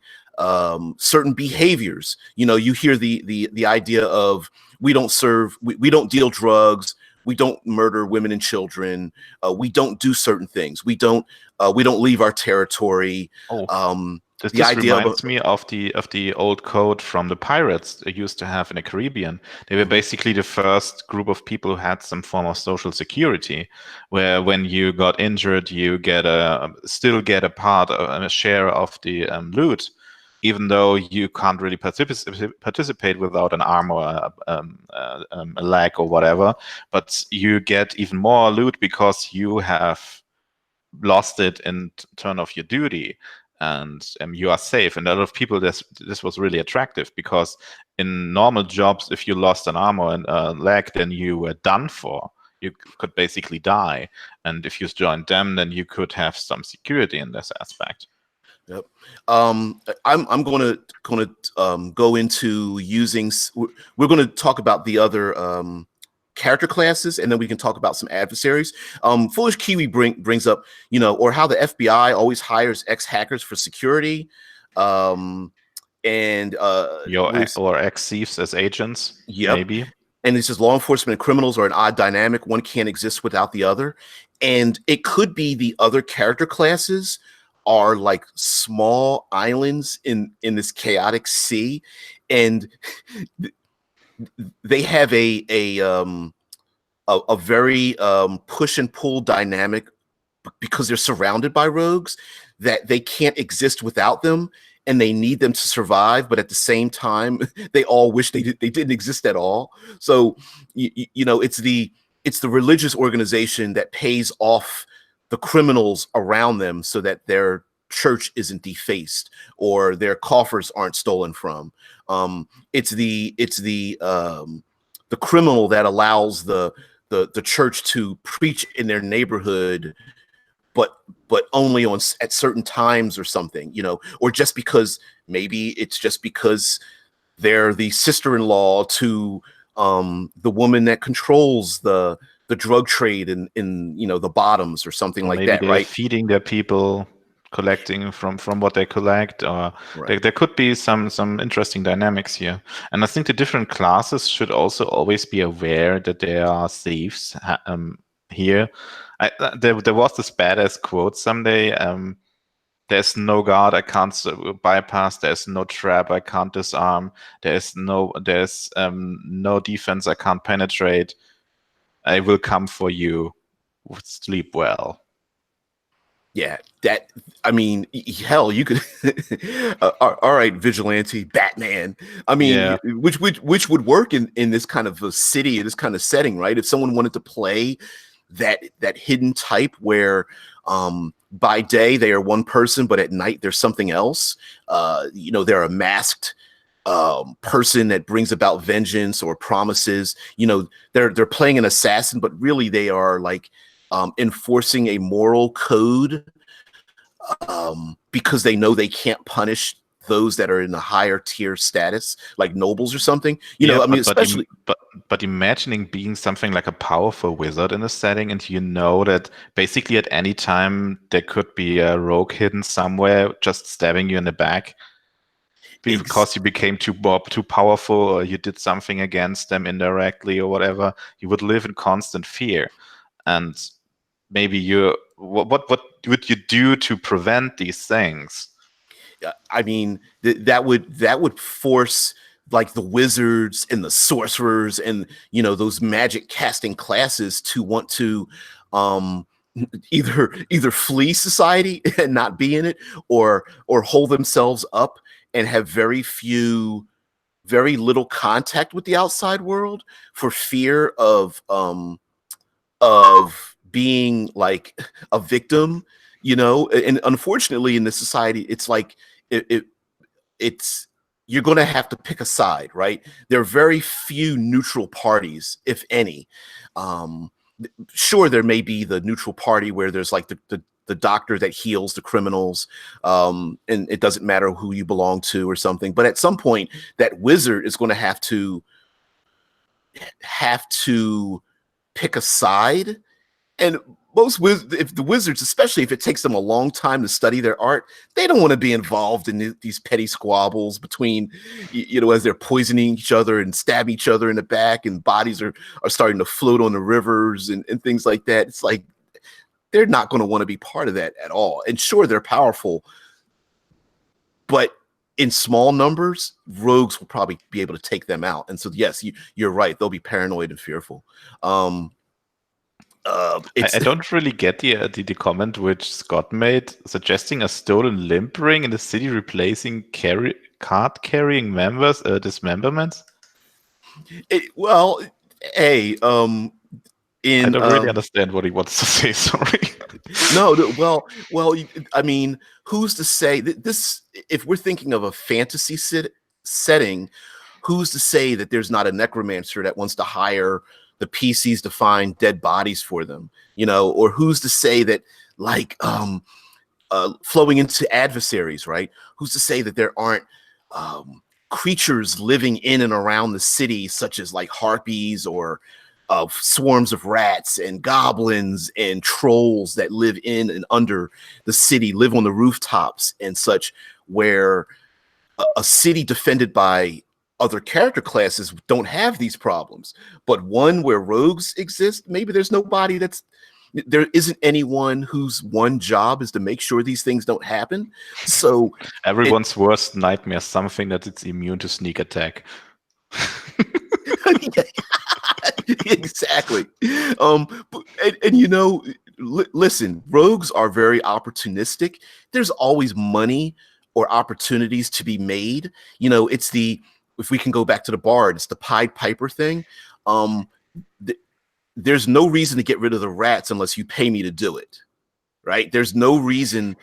certain behaviors. You know, you hear the idea of we don't deal drugs, we don't murder women and children, we don't do certain things, we don't leave our territory. Oh, The this idea of reminds me of the old code from the pirates they used to have in the Caribbean. They were basically the first group of people who had some form of social security, where when you got injured, you still get a part, a share of the loot, even though you can't really participate without an arm or a leg or whatever. But you get even more loot because you have lost it in turn of your duty, and you are safe. And a lot of people, this was really attractive, because in normal jobs, if you lost an arm or a leg, then you were done for. You could basically die. And if you joined them, then you could have some security in this aspect. Yep. I'm going to go into using. We're going to talk about the other character classes, and then we can talk about some adversaries. Foolish Kiwi brings up, you know, or how the FBI always hires ex-hackers for security, and or ex-thieves as agents. yep. Maybe. And it's just law enforcement and criminals are an odd dynamic. One can't exist without the other. And it could be the other character classes are like small islands in this chaotic sea, and they have a very push and pull dynamic, because they're surrounded by rogues, that they can't exist without them, and they need them to survive, but at the same time they all wish they didn't exist at all. So you know, it's the religious organization that pays off the criminals around them so that their church isn't defaced or their coffers aren't stolen from. It's the criminal that allows the church to preach in their neighborhood, but only at certain times or something, you know, or just because, maybe it's just because they're the sister-in-law to the woman that controls the drug trade in you know, the bottoms or something Or like maybe that, they're right? feeding their people, collecting from what they collect, or Right. there could be some interesting dynamics here. And I think the different classes should also always be aware that there are thieves here. There was this badass quote someday. There's no guard I can't bypass. There's no trap I can't disarm. There's no defense I can't penetrate. I will come for you. Sleep well. Yeah, that, I mean, hell, you could. All right, vigilante, Batman. I mean, Yeah. which would work in this kind of a city, in this kind of setting, right? If someone wanted to play that hidden type where by day they are one person, but at night they're something else. You know, they're a masked person that brings about vengeance or promises. You know, they're playing an assassin, but really they are like enforcing a moral code, because they know they can't punish those that are in a higher tier status, like nobles or something. You Yeah, know, I mean, especially. but imagining being something like a powerful wizard in a setting, and you know that basically at any time there could be a rogue hidden somewhere just stabbing you in the back because you became too powerful, or you did something against them indirectly or whatever. You would live in constant fear. And maybe what would you do to prevent these things? I mean, that would force like the wizards and the sorcerers and, you know, those magic casting classes to want to um either flee society and not be in it, or hold themselves up and have very little contact with the outside world, for fear of being like a victim, you know. And unfortunately in this society, it's like it's you're going to have to pick a side, right? There are very few neutral parties, if any. sure, there may be the neutral party where there's like the doctor that heals the criminals, and it doesn't matter who you belong to or something. But at some point, that wizard is going to have to pick a side. And if the wizards, especially if it takes them a long time to study their art, they don't want to be involved in these petty squabbles between, as they're poisoning each other and stabbing each other in the back, and bodies are starting to float on the rivers and things like that. It's like they're not going to want to be part of that at all. And sure, they're powerful, but in small numbers, rogues will probably be able to take them out. And so, yes, you're right. They'll be paranoid and fearful. I don't really get the comment which Scott made, suggesting a stolen limb ring in the city replacing card-carrying members, dismemberments. I don't really understand what he wants to say. Sorry. Well, I mean, who's to say that this? If we're thinking of a fantasy setting, who's to say that there's not a necromancer that wants to hire the PCs to find dead bodies for them, or who's to say that, like, flowing into adversaries, right? Who's to say that there aren't creatures living in and around the city, such as like harpies or swarms of rats and goblins and trolls that live in and under the city, live on the rooftops and such, where a city defended by other character classes don't have these problems, but one where rogues exist, maybe there isn't anyone whose one job is to make sure these things don't happen. So everyone's worst nightmare, something that it's immune to sneak attack. Exactly. Listen, rogues are very opportunistic. There's always money or opportunities to be made. If we can go back to the Bard, it's the Pied Piper thing. There's no reason to get rid of the rats unless you pay me to do it, right? There's no reason,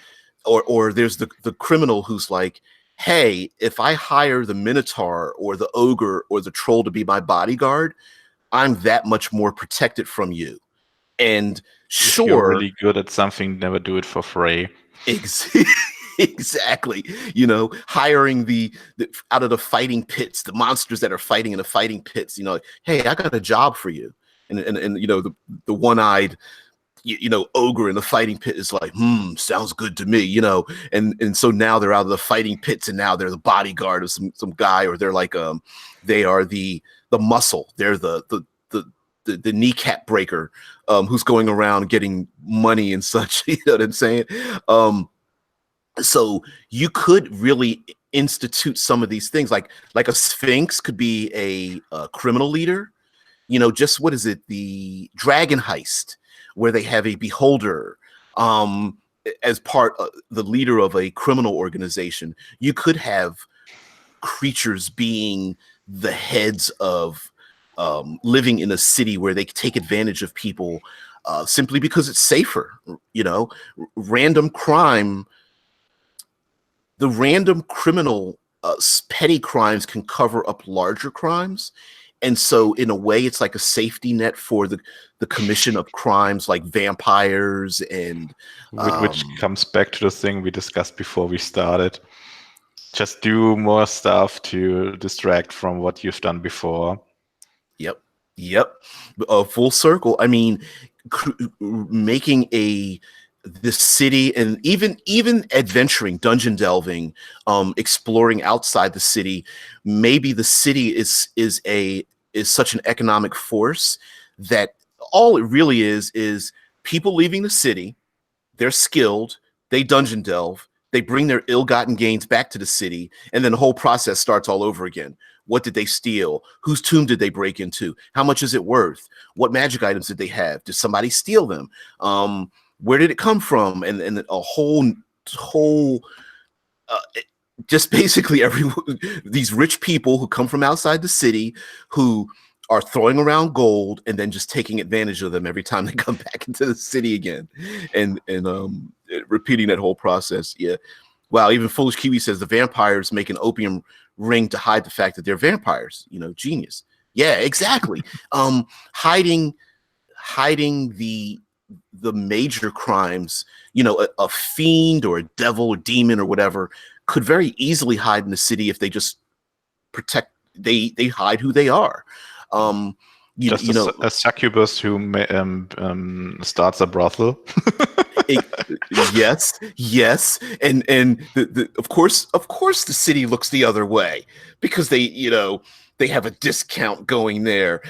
or there's the criminal who's like, hey, if I hire the Minotaur or the ogre or the troll to be my bodyguard, I'm that much more protected from you. And sure, if you're really good at something, never do it for free. Exactly. Hiring the out of the fighting pits, the monsters that are fighting in the fighting pits, hey, I got a job for you. And the one-eyed, ogre in the fighting pit is like, sounds good to me, and so now they're out of the fighting pits and now they're the bodyguard of some guy, or they're like, they are the muscle. They're the kneecap breaker, who's going around getting money and such. You know what I'm saying? So you could really institute some of these things, like a sphinx could be a criminal leader. Just what is it? The dragon heist, where they have a beholder as part of the leader of a criminal organization. You could have creatures being the heads of living in a city where they take advantage of people simply because it's safer. Random crime. The random criminal petty crimes can cover up larger crimes. And so in a way, it's like a safety net for the commission of crimes like vampires and... Which comes back to the thing we discussed before we started. Just do more stuff to distract from what you've done before. Yep. Full circle. I mean, making this city, and even adventuring, dungeon delving, exploring outside the city. Maybe the city is such an economic force that all it really is people leaving the city. They're skilled, they dungeon delve, they bring their ill-gotten gains back to the city, and then the whole process starts all over again. What did they steal? Whose tomb did they break into? How much is it worth? What magic items did they have? Did somebody steal them? Where did it come from? And a whole just basically these rich people who come from outside the city, who are throwing around gold and then just taking advantage of them every time they come back into the city again, and repeating that whole process. Yeah. Wow. Even Foolish Kiwi says the vampires make an opium ring to hide the fact that they're vampires. Genius. Yeah, exactly. hiding the major crimes, you know, a fiend or a devil or demon or whatever could very easily hide in the city if they just protect. They hide who they are. Just you know, a succubus who starts a brothel. yes, and of course the city looks the other way because they have a discount going there,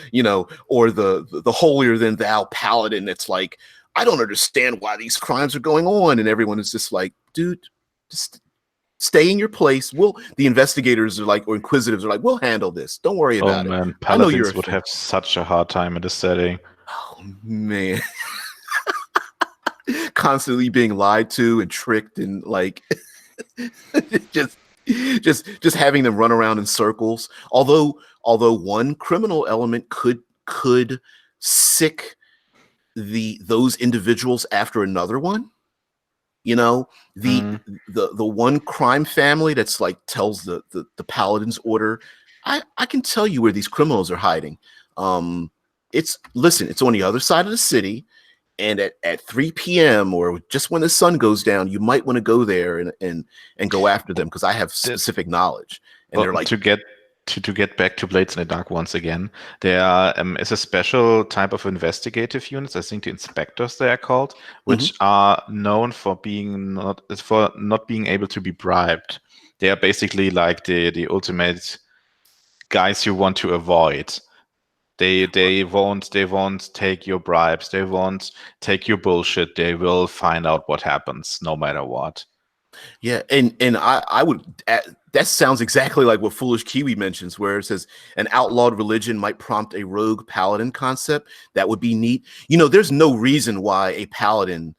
or the holier than thou paladin. It's like, I don't understand why these crimes are going on, and everyone is just like, dude, just stay in your place. The investigators are like, or inquisitives are like, we'll handle this. Don't worry about it. I know you're paladins would have such a hard time in this setting. Oh man. Constantly being lied to and tricked and like just having them run around in circles. Although one criminal element could sick those individuals after another one. The one crime family that's like tells the paladin's order, I can tell you where these criminals are hiding. It's on the other side of the city. And at 3 p.m. or just when the sun goes down, you might want to go there and go after them because I have specific knowledge. And they're like, to get back to Blades in the Dark once again, there is a special type of investigative units. I think the inspectors they are called, which are known for not being able to be bribed. They are basically like the ultimate guys you want to avoid. They won't take your bribes. They won't take your bullshit. They will find out what happens no matter what. Yeah, and I would that sounds exactly like what Foolish Kiwi mentions, where it says an outlawed religion might prompt a rogue paladin concept. That would be neat. There's no reason why a paladin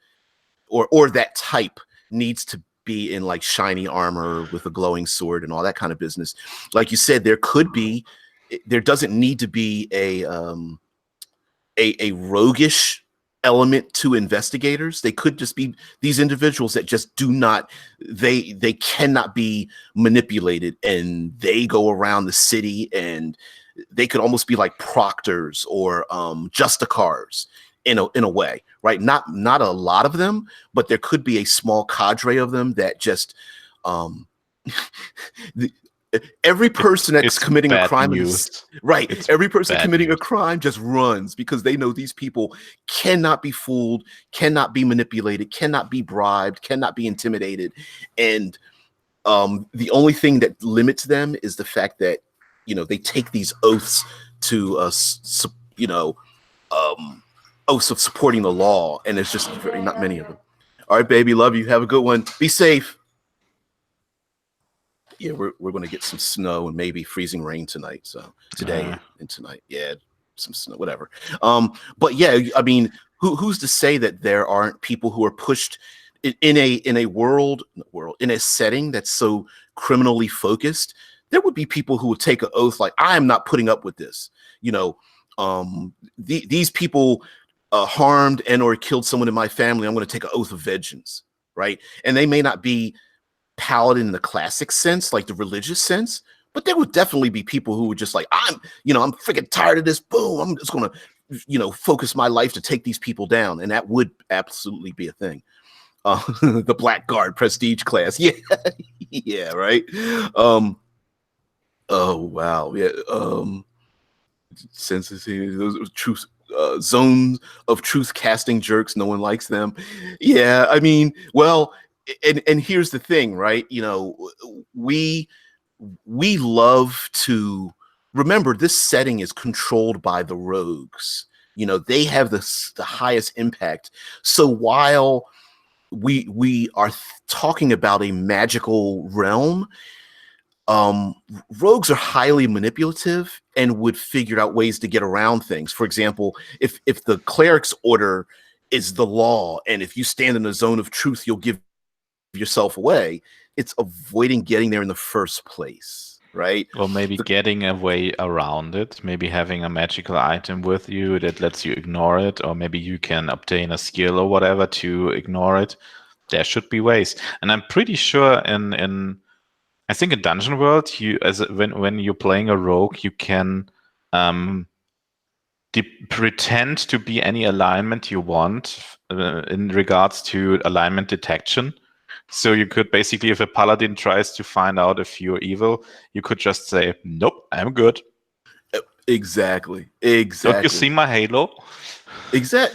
or that type needs to be in like shiny armor with a glowing sword and all that kind of business. Like you said, there doesn't need to be a roguish element to investigators. They could just be these individuals that just they cannot be manipulated, and they go around the city, and they could almost be like proctors or justicars in a way, right? Not a lot of them, but there could be a small cadre of them that just every person that's committing a crime every person committing a crime just runs because they know these people cannot be fooled, cannot be manipulated, cannot be bribed, cannot be intimidated. And the only thing that limits them is the fact that they take these oaths to oaths of supporting the law, and there's just not many of them. All right, baby, love you, have a good one, be safe. Yeah, we're going to get some snow and maybe freezing rain tonight. So today and tonight, yeah, some snow, whatever. But yeah, I mean, who's to say that there aren't people who are pushed in a world in a setting that's so criminally focused? There would be people who would take an oath like, I am not putting up with this. These people harmed and or killed someone in my family. I'm going to take an oath of vengeance, right? And they may not be paladin in the classic sense, like the religious sense, but there would definitely be people who would just like, I'm freaking tired of this. Boom, I'm just gonna, focus my life to take these people down, and that would absolutely be a thing. The Blackguard prestige class, yeah, yeah, right. Oh wow, yeah. Senses here, those truth zones of truth casting jerks. No one likes them. Yeah, I mean, well. And here's the thing, right? We love to remember this setting is controlled by the rogues. They have the highest impact. So while we are talking about a magical realm, rogues are highly manipulative and would figure out ways to get around things. For example, if the cleric's order is the law, and if you stand in the zone of truth, you'll give yourself away, it's avoiding getting there in the first place, right? Or maybe getting a way around it, maybe having a magical item with you that lets you ignore it, or maybe you can obtain a skill or whatever to ignore it. There should be ways. And I'm pretty sure I think in Dungeon World, when you're playing a rogue, you can pretend to be any alignment you want in regards to alignment detection. So you could basically, if a paladin tries to find out if you're evil, you could just say, nope, I'm good. Exactly. Don't you see my halo?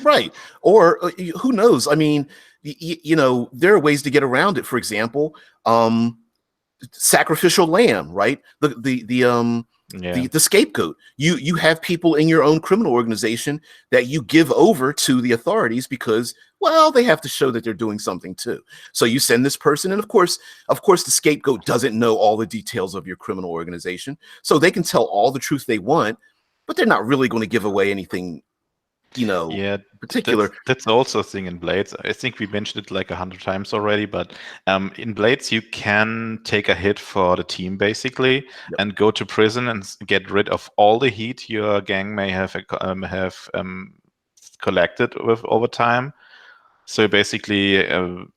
Right. Or who knows? I mean, you know, there are ways to get around it. For example, sacrificial lamb, right? The scapegoat. You have people in your own criminal organization that you give over to the authorities because, well, they have to show that they're doing something too. So you send this person, and of course, the scapegoat doesn't know all the details of your criminal organization, so they can tell all the truth they want, but they're not really going to give away anything, you know, particular. That's also a thing in Blades. I think we mentioned it like 100 times already, but in Blades you can take a hit for the team basically, and go to prison and get rid of all the heat your gang may have collected over time. So you basically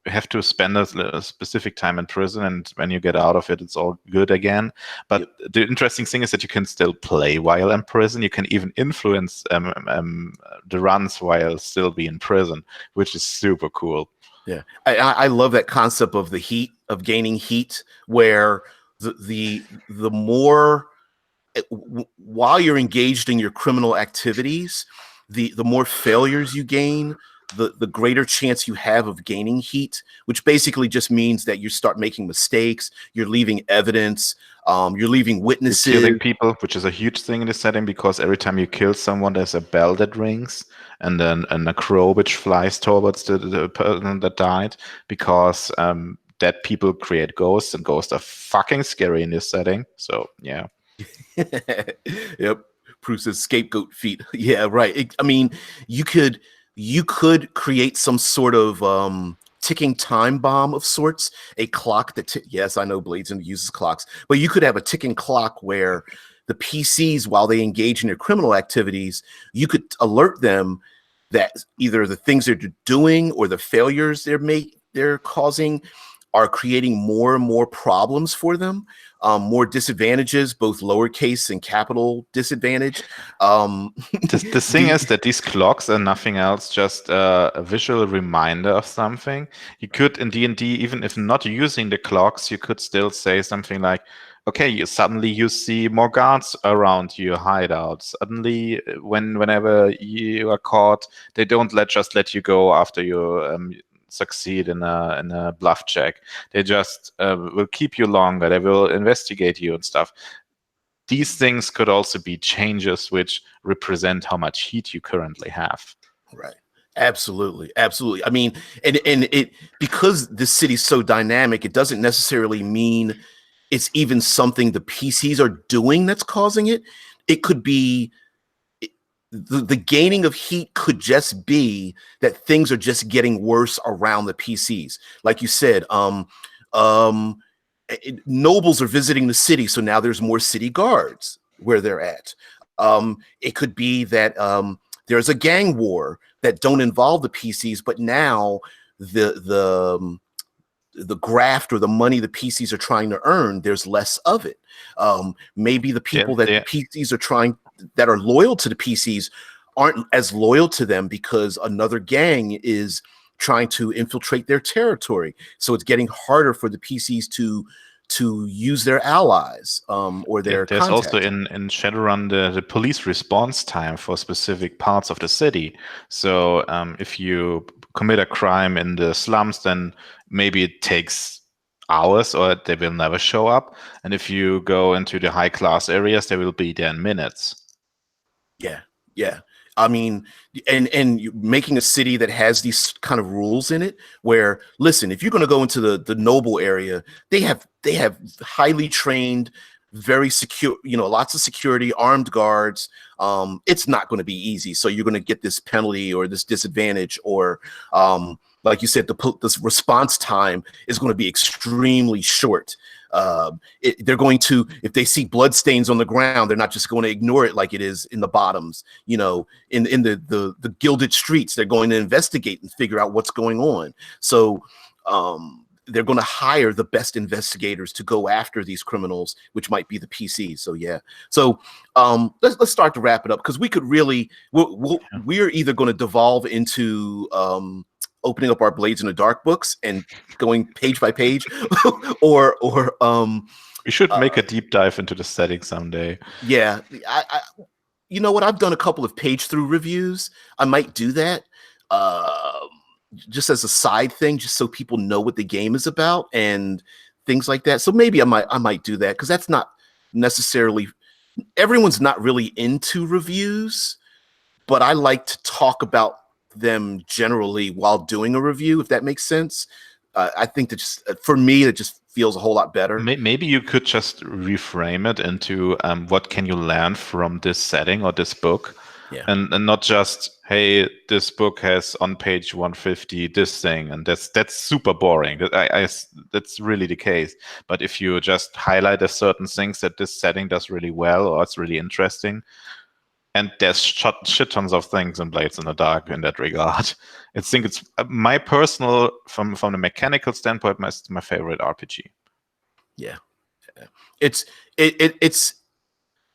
have to spend a specific time in prison, and when you get out of it, it's all good again. But the interesting thing is that you can still play while in prison. You can even influence the runs while still be in prison, which is super cool. Yeah, I love that concept of the heat, of gaining heat, where the more while you're engaged in your criminal activities, the more failures you gain, the greater chance you have of gaining heat, which basically just means that you start making mistakes, you're leaving evidence, you're leaving witnesses. You're killing people, which is a huge thing in this setting, because every time you kill someone, there's a bell that rings, and then a crow which flies towards the person that died, because dead people create ghosts, and ghosts are fucking scary in this setting. So, yeah. Yep. Bruce's scapegoat feet. Yeah, right. I mean, you could create some sort of ticking time bomb of sorts, a clock that yes, I know Blades uses clocks, but you could have a ticking clock where the PCs, while they engage in their criminal activities, you could alert them that either the things they're doing or the failures they're causing are creating more and more problems for them, more disadvantages, both lowercase and capital disadvantage. The thing is that these clocks are nothing else, just a visual reminder of something. You could, in D&D, even if not using the clocks, you could still say something like, okay, suddenly you see more guards around your hideout. Suddenly, whenever you are caught, they don't just let you go after you succeed in a bluff check. They just will keep you longer. They will investigate you and stuff. These things could also be changes which represent how much heat you currently have. Right. Absolutely. Absolutely. I mean, and it, because the city's so dynamic, it doesn't necessarily mean it's even something the PCs are doing that's causing it. It could be the gaining of heat could just be that things are just getting worse around the PCs. Like you said, nobles are visiting the city, so now there's more city guards where they're at. It could be that there's a gang war that don't involve the PCs, but now the graft or the money the PCs are trying to earn, there's less of it. Maybe the people that the PCs are trying, that are loyal to the PCs, aren't as loyal to them because another gang is trying to infiltrate their territory. So it's getting harder for the PCs to use their allies or their There's contacts. also in Shadowrun the police response time for specific parts of the city. So if you commit a crime in the slums, then maybe it takes hours or they will never show up. And if you go into the high class areas, they will be there in minutes. Yeah. I mean, and making a city that has these kind of rules in it where, listen, if you're going to go into the noble area, they have highly trained, very secure, lots of security, armed guards. It's not going to be easy. So you're going to get this penalty or this disadvantage, or like you said, the response time is going to be extremely short. They're going to, if they see blood stains on the ground, they're not just going to ignore it like it is in the bottoms, in the gilded streets. They're going to investigate and figure out what's going on. So they're going to hire the best investigators to go after these criminals, which might be the PCs. So yeah. So let's start to wrap it up, because we could really we're either going to devolve into opening up our Blades in the Dark books and going page by page, or we should make a deep dive into the setting someday. Yeah, you know what? I've done a couple of page through reviews. I might do that. Just as a side thing, just so people know what the game is about and things like that. So maybe I might do that, because that's not necessarily, everyone's not really into reviews, but I like to talk about them generally while doing a review, if that makes sense. I think that just for me, it just feels a whole lot better. Maybe you could just reframe it into what can you learn from this setting or this book. Yeah. And not just, hey, this book has on page 150 this thing, and that's super boring. That's really the case. But if you just highlight a certain things that this setting does really well, or it's really interesting, and there's shit tons of things in Blades in the Dark in that regard. I think it's my personal, from the mechanical standpoint, my favorite RPG. Yeah, it's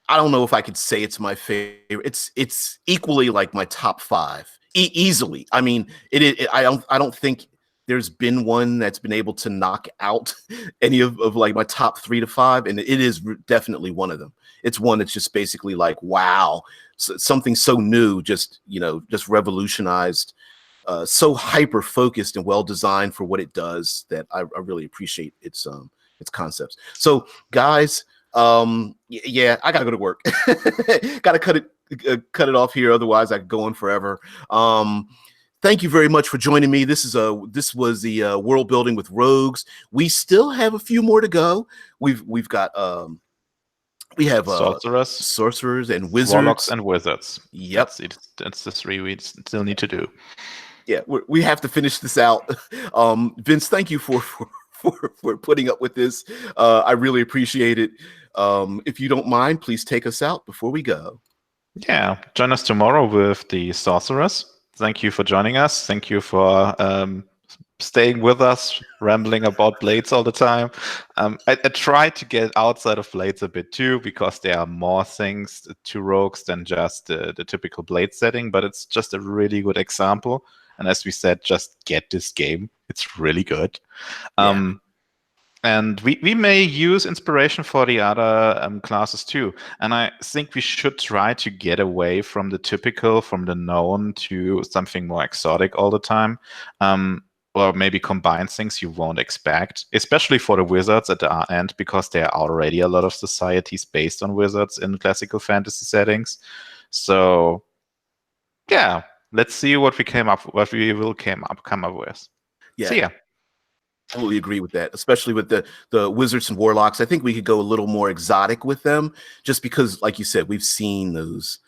I don't know if I could say it's my favorite. It's equally like my top 5, easily. I mean, I don't think there's been one that's been able to knock out any of like my top 3 to 5, and it is definitely one of them. It's one that's just basically like, wow, something so new, just just revolutionized, so hyper focused and well designed for what it does, that I really appreciate its concepts. So guys, yeah, I gotta go to work. Gotta cut it off here, otherwise I could go on forever. Thank you very much for joining me. This was the world building with Rogues. We still have a few more to go. We have sorcerers and wizards, warlocks and wizards. Yep, that's the 3 we still need to do. Yeah, we have to finish this out. Vince, thank you for putting up with this. I really appreciate it. If you don't mind, please take us out before we go. Yeah, join us tomorrow with the sorcerers. Thank you for joining us. Thank you for staying with us, rambling about Blades all the time. I try to get outside of Blades a bit too, because there are more things to Rogues than just the typical Blade setting, but it's just a really good example. And as we said, just get this game. It's really good. Yeah. And we may use inspiration for the other classes too. And I think we should try to get away from the typical, from the known, to something more exotic all the time. Or maybe combine things you won't expect, especially for the wizards at the end, because there are already a lot of societies based on wizards in classical fantasy settings. So yeah, let's see what we will come up with. Yeah. See ya. Totally agree with that, especially with the wizards and warlocks. I think we could go a little more exotic with them, just because, like you said, we've seen those.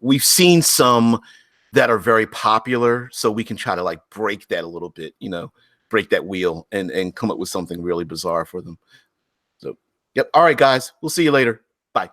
We've seen some that are very popular, so we can try to like break that a little bit, break that wheel and come up with something really bizarre for them. So, yep. All right, guys, we'll see you later. Bye.